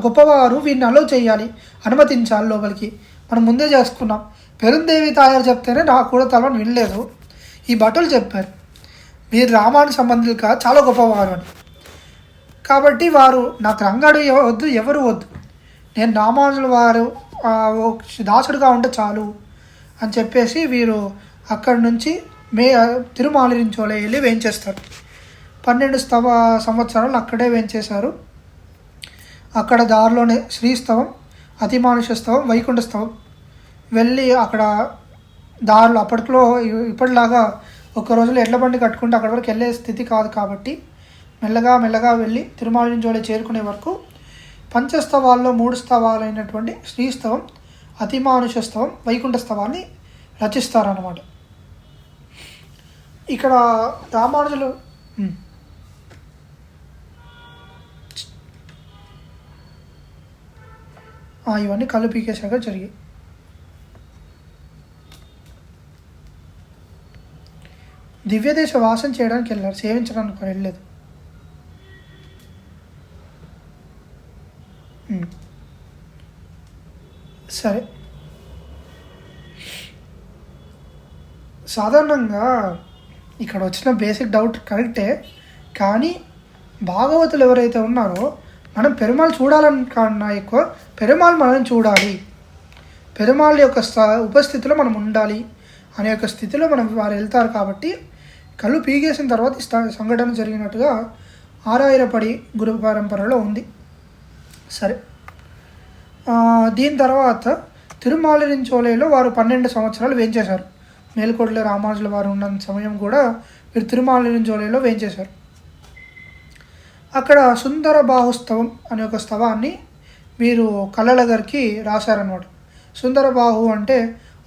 A: గొప్పవారు, వీరిని అలో చేయాలి, అనుమతించాలి లోపలికి, మనం ముందే చేసుకున్నాం. పెరుందేవి తాయారు చెప్తేనే నా కూరత్తాల్వాన్ వినలేదు, ఈ భటులు చెప్పారు వీరు రామాను సంబంధులు కాదు, చాలా గొప్పవారు అని. కాబట్టి వారు నాకు రంగాడు వద్దు, ఎవరు వద్దు, నేను రామానుజుల వారు దాసుడుగా ఉంటే చాలు అని చెప్పేసి వీరు అక్కడి నుంచి తిరుమాలిరించోలే వెళ్ళి వేయించేస్తారు. 12 సంవత్సరాలు అక్కడే వేయించేశారు. అక్కడ దారిలోనే శ్రీస్తవం, అతిమానుష స్తవం, వైకుంఠ స్తవం వెళ్ళి అక్కడ దారిలో అప్పట్లో ఇప్పటిలాగా ఒక్క రోజులో ఎడ్ల బండి కట్టుకుంటే అక్కడి వరకు వెళ్ళే స్థితి కాదు. కాబట్టి మెల్లగా వెళ్ళి తిరుమాలిరించోలే చేరుకునే వరకు పంచస్తవాల్లో 3 స్తవాలు అయినటువంటి శ్రీస్తవం, అతిమానుష స్తవం, వైకుంఠ స్తవాన్ని రచిస్తారన్నమాట. ఇక్కడ రామానుజులు ఇవన్నీ కళ్ళు పీకేశాక జరిగాయి. దివ్యదేశ వాసం చేయడానికి వెళ్ళారు, సేవించడానికి వెళ్ళలేదు. సరే, సాధారణంగా ఇక్కడ వచ్చిన బేసిక్ డౌట్ కరెక్టే, కానీ భాగవతులు ఎవరైతే ఉన్నారో మనం పెరుమాళ్ చూడాలన్నా ఎక్కువ పెరుమాళ్ మనం చూడాలి, పెరుమాళ్ యొక్క ఉపస్థితిలో మనం ఉండాలి అనే యొక్క స్థితిలో వారు వెళ్తారు. కాబట్టి కళ్ళు పీగేసిన తర్వాత సంఘటన జరిగినట్టుగా ఆరాయిరపడి గురు పరంపరలో ఉంది. సరే, దీని తర్వాత తిరుమాలిరించోలేలో వారు 12 సంవత్సరాలు వేంచేశారు. మేల్కోటలో రామానుజుల వారు ఉన్న సమయం కూడా వీరు తిరుమాలిరించోలేలో వేంచేశారు. అక్కడ సుందర బాహుస్తవం అనే ఒక స్తవాన్ని వీరు కళ్ళలగరికి రాశారనమాట. సుందర బాహు అంటే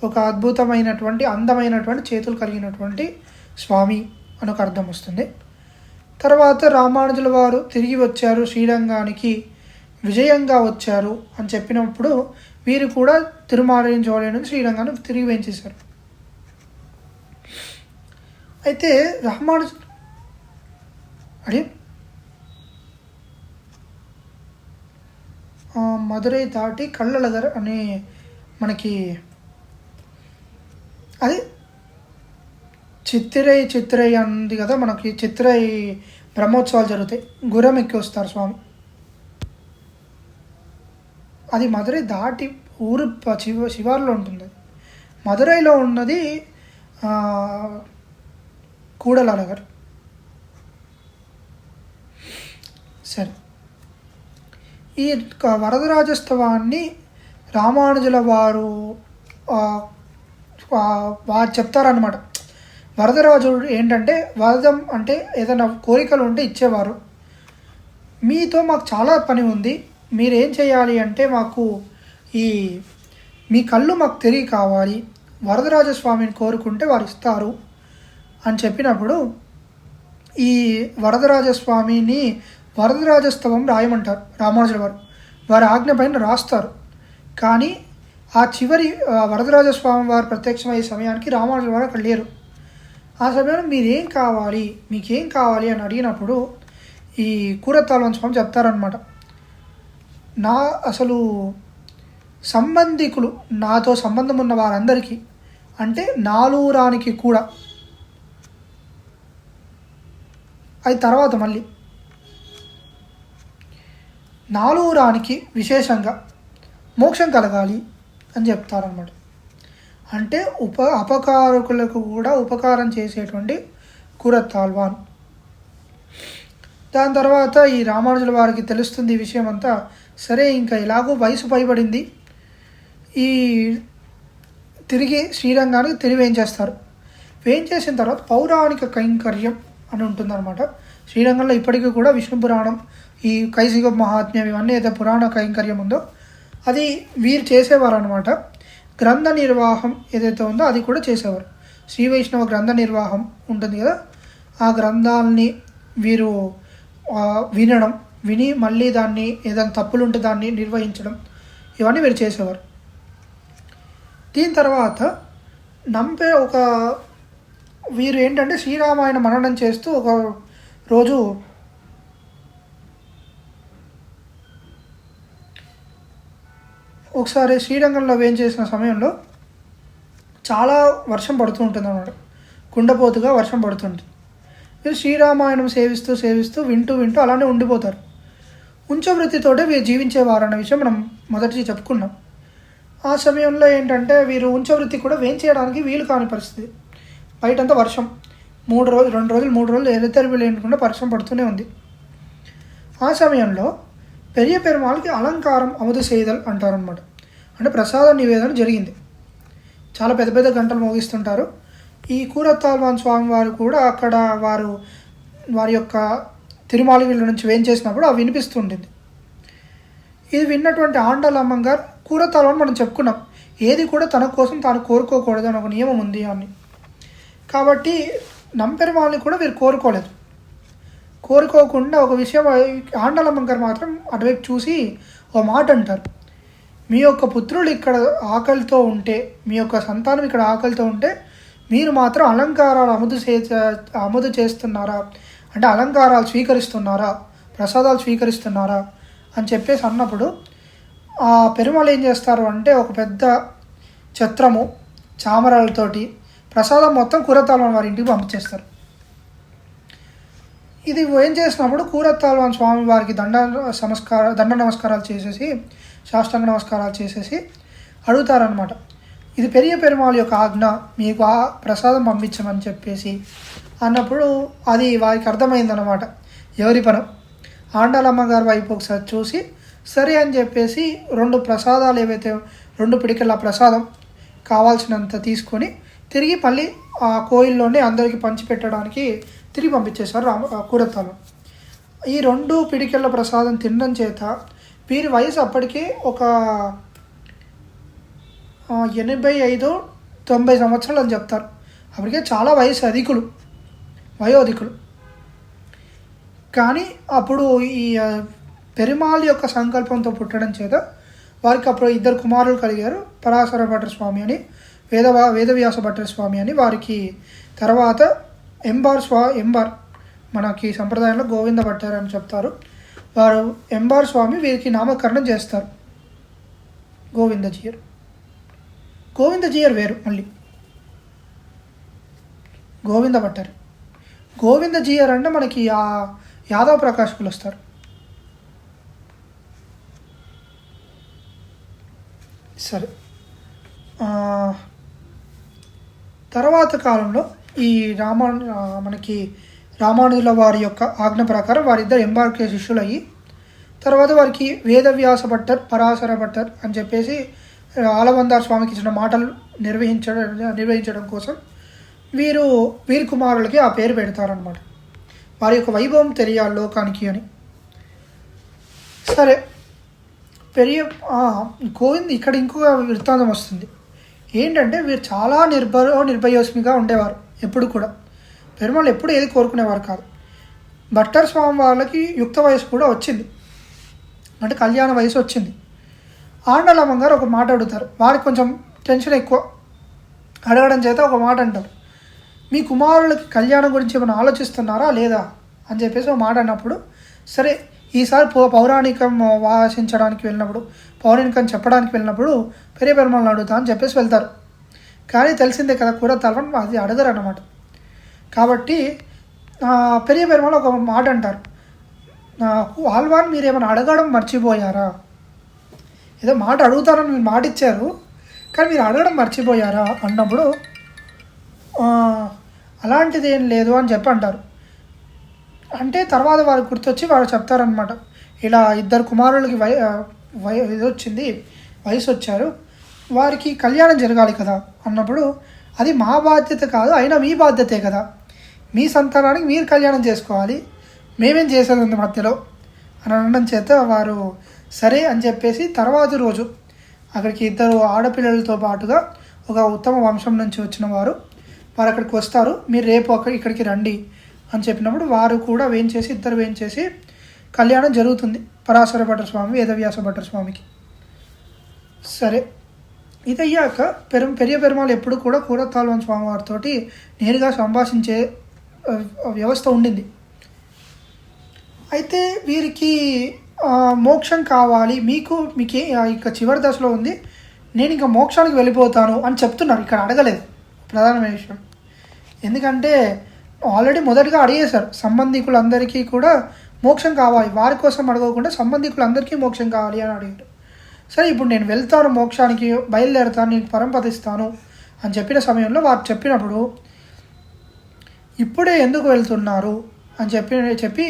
A: ఒక అద్భుతమైనటువంటి అందమైనటువంటి చేతులు కలిగినటువంటి స్వామి అని ఒక అర్థం వస్తుంది. తర్వాత రామానుజుల వారు తిరిగి వచ్చారు, శ్రీరంగానికి విజయంగా వచ్చారు అని చెప్పినప్పుడు వీరు కూడా తిరుమాలయం జోడని శ్రీరంగాన్ని తిరిగి వేయించేశారు. అయితే రామానుజ అడి మదురై దాటి కళ్ళలగర్ అనే మనకి అది చిత్తిరై అంది కదా, మనకి చిత్తిరై బ్రహ్మోత్సవాలు జరుగుతాయి. గుర్రం ఎక్కి వస్తారు స్వామి. అది మదురై దాటి ఊరు శివార్లో ఉంటుంది. మదురైలో ఉన్నది కూడలనగర్. సరే, ఈ వరదరాజోత్సవాన్ని రామానుజుల వారు చెప్తారనమాట. వరదరాజు ఏంటంటే వరదం అంటే ఏదైనా కోరికలు ఉంటే ఇచ్చేవారు. మీతో మాకు చాలా పని ఉంది, మీరేం చేయాలి అంటే మాకు మీ కళ్ళు మాకు తిరిగి కావాలి, వరదరాజస్వామిని కోరుకుంటే వారు ఇస్తారు అని చెప్పినప్పుడు ఈ వరదరాజస్వామిని వరదరాజోత్సవం రాయమంటారు రామానుజుల వారు. వారి ఆజ్ఞ పైన రాస్తారు. కానీ ఆ చివరి వరదరాజస్వామి వారు ప్రత్యక్షమయ్యే సమయానికి రామానుజుల వారు అక్కడ లేరు. ఆ సమయంలో మీకేం కావాలి అని అడిగినప్పుడు ఈ కూరతాల్వాన్ స్వామి చెప్తారనమాట. అసలు సంబంధికులు, నాతో సంబంధం ఉన్న వారందరికీ, అంటే నాలూరానికి కూడా, అది తర్వాత మళ్ళీ నాలూరానికి విశేషంగా మోక్షం కలగాలి అని చెప్తారనమాట. అంటే అపకారకులకు కూడా ఉపకారం చేసేటువంటి కూరతాల్వాన్. దాని తర్వాత ఈ రామానుజుల వారికి తెలుస్తుంది ఈ విషయం అంతా. సరే, ఇంకా ఎలాగో వయసు పైబడింది, ఈ తిరిగి శ్రీరంగానికి తిరిగి వేయించేస్తారు. వేయించేసిన తర్వాత పౌరాణిక కైంకర్యం అని ఉంటుందన్నమాట. శ్రీరంగంలో ఇప్పటికీ కూడా విష్ణు పురాణం, ఈ కైసిక మహాత్మ్యం, ఇవన్నీ ఏదైతే పురాణ కైంకర్యం ఉందో అది వీరు చేసేవారు అనమాట. గ్రంథ నిర్వాహం ఏదైతే ఉందో అది కూడా చేసేవారు. శ్రీ వైష్ణవ గ్రంథ నిర్వాహం ఉంటుంది కదా, ఆ గ్రంథాలని వీరు విని మళ్ళీ దాన్ని ఏదైనా తప్పులుంటే దాన్ని నిర్వహించడం, ఇవన్నీ వీరు చేసేవారు. దీని తర్వాత వీరు ఏంటంటే శ్రీరామాయణ మననం చేస్తూ ఒక రోజు ఒకసారి శ్రీరంగంలో వేయించేసిన సమయంలో చాలా వర్షం పడుతూ ఉంటుంది అన్నమాట. కుండపోతుగా వర్షం పడుతుంటుంది. వీరు శ్రీరామాయణం సేవిస్తూ వింటూ అలానే ఉండిపోతారు. ఉంచవృత్తితోటే వీరు జీవించేవారు అన్న విషయం మనం మొదటి చెప్పుకున్నాం. ఆ సమయంలో ఏంటంటే వీరు ఉంచవృత్తి కూడా వేయించేయడానికి వీలు కాని పరిస్థితి. బయటంతా వర్షం, 2 రోజులు ఎడతెరిపి లేకుండా వర్షం పడుతూనే ఉంది. ఆ సమయంలో పెరియ పెరుమాళకి అలంకారం అముదు సేదల్ అంటారనమాట. అంటే ప్రసాద నివేదన జరిగింది. చాలా పెద్ద పెద్ద గంటలు మోగిస్తుంటారు. ఈ కూరతాల్వాన్ స్వామి వారు కూడా అక్కడ వారి యొక్క తిరుమాలిగిల నుంచి వేయించేసినప్పుడు అవి వినిపిస్తుంటుంది. ఇది విన్నటువంటి ఆండాలమ్మ గారు కూరతాల్వాన్ మనం చెప్పుకున్నాం, ఏది కూడా తన కోసం తాను కోరుకోకూడదు అని ఒక నియమం ఉంది అని. కాబట్టి నంపెరుమాల్ని కూడా వీరు కోరుకోకుండా ఒక విషయం ఆండాలమ్మ గారు మాత్రం అటువైపు చూసి ఒక మాట అంటారు. మీ యొక్క పుత్రులు ఇక్కడ ఆకలితో ఉంటే, మీ యొక్క సంతానం ఇక్కడ ఆకలితో ఉంటే మీరు మాత్రం అలంకారాలు అముదు చేస్తున్నారా, అంటే అలంకారాలు స్వీకరిస్తున్నారా, ప్రసాదాలు స్వీకరిస్తున్నారా అని చెప్పేసి అన్నప్పుడు ఆ పెరుమాళ్ళు ఏం చేస్తారు అంటే ఒక పెద్ద ఛత్రము చామరాలతోటి ప్రసాదం మొత్తం కూరతాల్వాన్ వారి ఇంటికి పంపించేస్తారు. ఇది ఏం చేసినప్పుడు కూరతాల్వాన్ స్వామి వారికి దండ నమస్కారాలు చేసేసి, సాష్టాంగ నమస్కారాలు చేసేసి అడుగుతారనమాట. ఇది పెరియ పెరుమాళ్ యొక్క ఆజ్ఞ, మీకు ఆ ప్రసాదం పంపించమని చెప్పేసి అన్నప్పుడు అది వారికి అర్థమైందనమాట ఎవరి పని. ఆండాలమ్మ గారి వైపు ఒకసారి చూసి సరే అని చెప్పేసి 2 ప్రసాదాలు ఏవైతే 2 పిడికల ప్రసాదం కావాల్సినంత తీసుకొని తిరిగి మళ్ళీ ఆ కోయిల్లోనే అందరికీ పంచిపెట్టడానికి తిరిగి పంపించేశారు కూరతాల్వాన్. ఈ 2 పిడికెళ్ళ ప్రసాదం తినడం చేత వీరి వయసు అప్పటికే ఒక 85-90 సంవత్సరాలు అని చెప్తారు. అప్పటికే చాలా వయోధికులు. కానీ అప్పుడు ఈ పెరుమాళ్ యొక్క సంకల్పంతో పుట్టడం చేత వారికి అప్పుడు 2 కుమారులు కలిగారు, పరాశర భట్టర్ స్వామి అని, వేదవ్యాస భట్టర్ స్వామి అని. వారికి తర్వాత ఎంబార్ మనకి సంప్రదాయంలో గోవింద భట్టర్ అని చెప్తారు. వారు ఎంబార్ స్వామి వీరికి నామకరణం చేస్తారు. గోవిందజీయర్ వేరు, మళ్ళీ గోవింద భట్టర్. గోవిందజీయర్ అంటే మనకి యాదవ ప్రకాశకులు వస్తారు. సరే, తర్వాత కాలంలో ఈ మనకి రామానుజుల వారి యొక్క ఆజ్ఞ ప్రకారం వారిద్దరు ఎంబార్కే శిష్యులు అయ్యి, తర్వాత వారికి వేదవ్యాస భట్టర్, పరాశర భట్టర్ అని చెప్పేసి ఆలవందార్ స్వామికి ఇచ్చిన మాటలు నిర్వహించడం కోసం వీరి కుమారులకి ఆ పేరు పెడతారనమాట. వారి యొక్క వైభవం తెలియాలి లోకానికి అని. సరే, గోవింద్ ఇక్కడ ఇంకొక వృత్తాంతం వస్తుంది. ఏంటంటే వీరు చాలా నిర్భయోస్మిగా ఉండేవారు. ఎప్పుడు కూడా పెరుమాళ్ళు ఎప్పుడు ఏది కోరుకునేవారు కాదు. భట్టర్ స్వామి వాళ్ళకి యుక్త వయసు కూడా వచ్చింది, అంటే కళ్యాణ వయసు వచ్చింది. ఆండలమ్మ గారు ఒక మాట అడుగుతారు. వారికి కొంచెం టెన్షన్ ఎక్కువ, అడగడం చేత ఒక మాట అంటారు, మీ కుమారులకి కళ్యాణం గురించి ఏమైనా ఆలోచిస్తున్నారా లేదా అని చెప్పేసి ఒక మాట అన్నప్పుడు, సరే ఈసారి పౌరాణికం చెప్పడానికి వెళ్ళినప్పుడు పెరియ పెరుమాళ్ళని అడుగుతా అని చెప్పేసి వెళ్తారు. కానీ తెలిసిందే కదా, కూడా తలవని అది అడగరు అన్నమాట. కాబట్టి పెరియ పెరుమాళ్ళు ఒక మాట అంటారు, ఆల్వాన్ మీరు ఏమైనా అడగడం మర్చిపోయారా? ఏదో మాట అడుగుతారని మీరు మాట ఇచ్చారు, కానీ మీరు అడగడం మర్చిపోయారా అన్నప్పుడు అలాంటిది ఏం లేదు అని చెప్పి అంటారు. అంటే తర్వాత వారు గుర్తొచ్చి వారు చెప్తారనమాట, ఇలా 2 కుమారులకి వయసు వచ్చారు, వారికి కళ్యాణం జరగాలి కదా అన్నప్పుడు, అది మా బాధ్యత కాదు, అయినా మీ బాధ్యతే కదా, మీ సంతానానికి మీరు కళ్యాణం చేసుకోవాలి, మేమేం చేసేది ఉంది మధ్యలో అని అనడం చేత వారు సరే అని చెప్పేసి తర్వాత రోజు అక్కడికి 2 ఆడపిల్లలతో పాటుగా ఒక ఉత్తమ వంశం నుంచి వచ్చిన వారు అక్కడికి వస్తారు. మీరు రేపు ఇక్కడికి రండి అని చెప్పినప్పుడు వారు కూడా ఇద్దరు వేయించేసి కళ్యాణం జరుగుతుంది పరాశర భట్టర్ స్వామి, వేదవ్యాస భట్టర్ స్వామికి. సరే, ఇదయ్యాక పెరియ పెరుమాళ్ళు ఎప్పుడు కూడా కూరతాల్వన్ స్వామి వారితో నేరుగా సంభాషించే వ్యవస్థ ఉండింది. అయితే వీరికి మోక్షం కావాలి, మీకు ఇక చివరి దశలో ఉంది, నేను ఇంకా మోక్షానికి వెళ్ళిపోతాను అని చెప్తున్నారు. ఇక్కడ అడగలేదు, ప్రధానమైన విషయం. ఎందుకంటే ఆల్రెడీ మొదటిగా అడిగేశారు, సంబంధికులందరికీ కూడా మోక్షం కావాలి, వారి కోసం అడగకుండా సంబంధికులందరికీ మోక్షం కావాలి అని అడిగారు. సరే, ఇప్పుడు నేను వెళ్తాను మోక్షానికి, బయలుదేరుతాను, నీకు పరంపదిస్తాను అని చెప్పిన సమయంలో వారు చెప్పినప్పుడు, ఇప్పుడే ఎందుకు వెళ్తున్నారు అని చెప్పి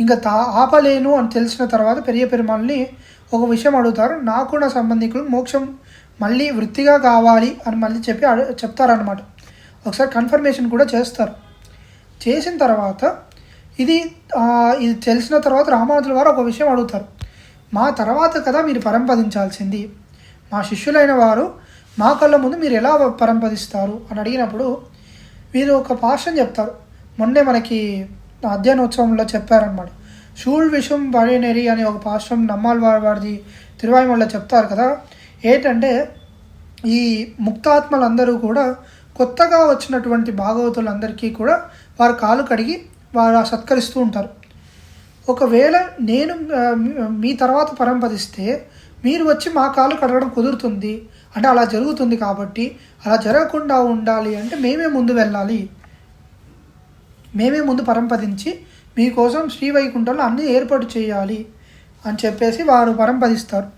A: ఇంకా ఆపలేను అని తెలిసిన తర్వాత పెరియ పెరుమాళ్ళని ఒక విషయం అడుగుతారు. నాకు నా సంబంధికులు మోక్షం మళ్ళీ వృత్తిగా కావాలి అని మళ్ళీ చెప్తారనమాట. ఒకసారి కన్ఫర్మేషన్ కూడా చేస్తారు. చేసిన తర్వాత ఇది తెలిసిన తర్వాత రామానుజుల వారు ఒక విషయం అడుగుతారు, మా తర్వాత కదా మీరు పరంపదించాల్సింది, మా శిష్యులైన వారు మా కళ్ళ ముందు మీరు ఎలా పరంపదిస్తారు అని అడిగినప్పుడు వీరు ఒక పాఠం చెప్తారు. మొన్నే మనకి అధ్యయనోత్సవంలో చెప్పారనమాట. షూల్ విషం బడినేరి అనే ఒక పాఠం నమ్మాళ్ళవారిది తిరువాయిమూలలో చెప్తారు కదా. ఏంటంటే ఈ ముక్తాత్మలందరూ కూడా కొత్తగా వచ్చినటువంటి భాగవతులందరికీ కూడా వారు కాలు కడిగి వారు సత్కరిస్తూ ఉంటారు. ఒకవేళ నేను మీ తర్వాత పరంపదిస్తే మీరు వచ్చి మా కాలు కడగడం కుదురుతుంది అంటే అలా జరుగుతుంది. కాబట్టి అలా జరగకుండా ఉండాలి అంటే మేమే ముందు వెళ్ళాలి, మేమే ముందు పరంపదించి మీకోసం శ్రీవైకుంఠంలో అన్నీ ఏర్పాటు చేయాలి అని చెప్పేసి వారు పరంపదిస్తారు.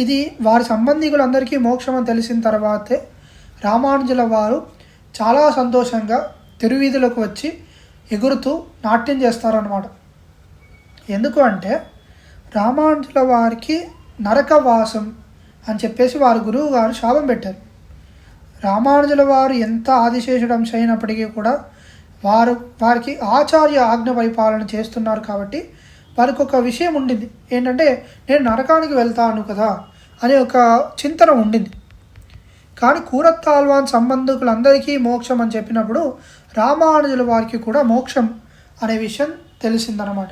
A: ఇది వారి సంబంధికులందరికీ మోక్షం అని తెలిసిన తర్వాతే రామానుజుల వారు చాలా సంతోషంగా తిరువీధులకు వచ్చి ఎగురుతూ నాట్యం చేస్తారన్నమాట. ఎందుకు అంటే రామానుజుల వారికి నరకవాసం అని చెప్పేసి వారి గురువు గారు శాపం పెట్టారు. రామానుజుల వారు ఎంత ఆదిశేషుడంశ అయినప్పటికీ కూడా వారికి ఆచార్య ఆజ్ఞ పరిపాలన చేస్తున్నారు. కాబట్టి వారికి ఒక విషయం ఉండింది, ఏంటంటే నేను నరకానికి వెళ్తాను కదా అనే ఒక చింతన ఉండింది. కానీ కూరత్తాల్వాన్ సంబంధికులందరికీ మోక్షం అని చెప్పినప్పుడు రామానుజుల వారికి కూడా మోక్షం అనే విషయం తెలిసిందనమాట.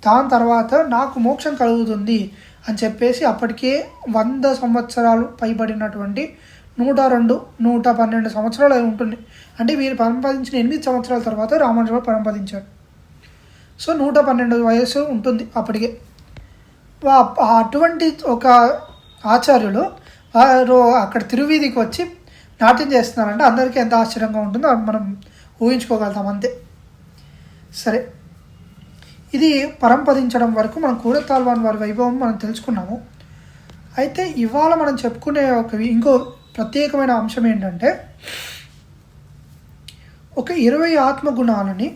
A: దాని తర్వాత నాకు మోక్షం కలుగుతుంది అని చెప్పేసి అప్పటికే 100 సంవత్సరాలు పైబడినటువంటి 102, 112 సంవత్సరాలు అయి ఉంటుంది. అంటే వీరు పరంపదించిన 8 సంవత్సరాల తర్వాత రామానుజుల వారు పరంపదించారు. సో 112 వయస్సు ఉంటుంది అప్పటికే. అటువంటి ఒక ఆచార్యులు వారు అక్కడ తిరువీధికి వచ్చి నాట్యం చేస్తున్నారంటే అందరికీ ఎంత ఆశ్చర్యంగా ఉంటుందో మనం ఊహించుకోగలుగుతాం అంతే. సరే, ఇది పరంపదించడం వరకు మనం కూరతాల్వాన్ వారి వైభవం మనం తెలుసుకున్నాము. అయితే ఇవాళ మనం చెప్పుకునే ఇంకో ప్రత్యేకమైన అంశం ఏంటంటే, ఒక 20 ఆత్మగుణాలని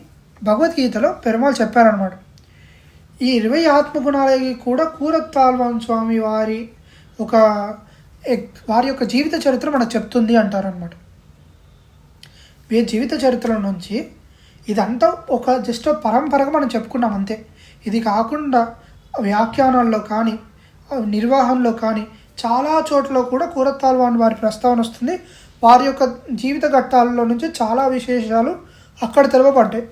A: భగవద్గీతలో పెరుమాళ్ చెప్పారనమాట. ఈ 20 ఆత్మగుణాలకి కూడా కూరతాల్వాన్ స్వామి వారి యొక్క జీవిత చరిత్ర మనకు చెప్తుంది అంటారనమాట. వీరి జీవిత చరిత్ర నుంచి ఇదంతా జస్ట్ పరంపరగా మనం చెప్పుకున్నాం అంతే. ఇది కాకుండా వ్యాఖ్యానాల్లో కానీ నిర్వహణలో కానీ చాలా చోట్ల కూడా కూరతాల్వాన్ వారి ప్రస్తావన వస్తుంది. వారి యొక్క జీవిత ఘట్టాలలో నుంచి చాలా విశేషాలు అక్కడ తెలవబడ్డాయి.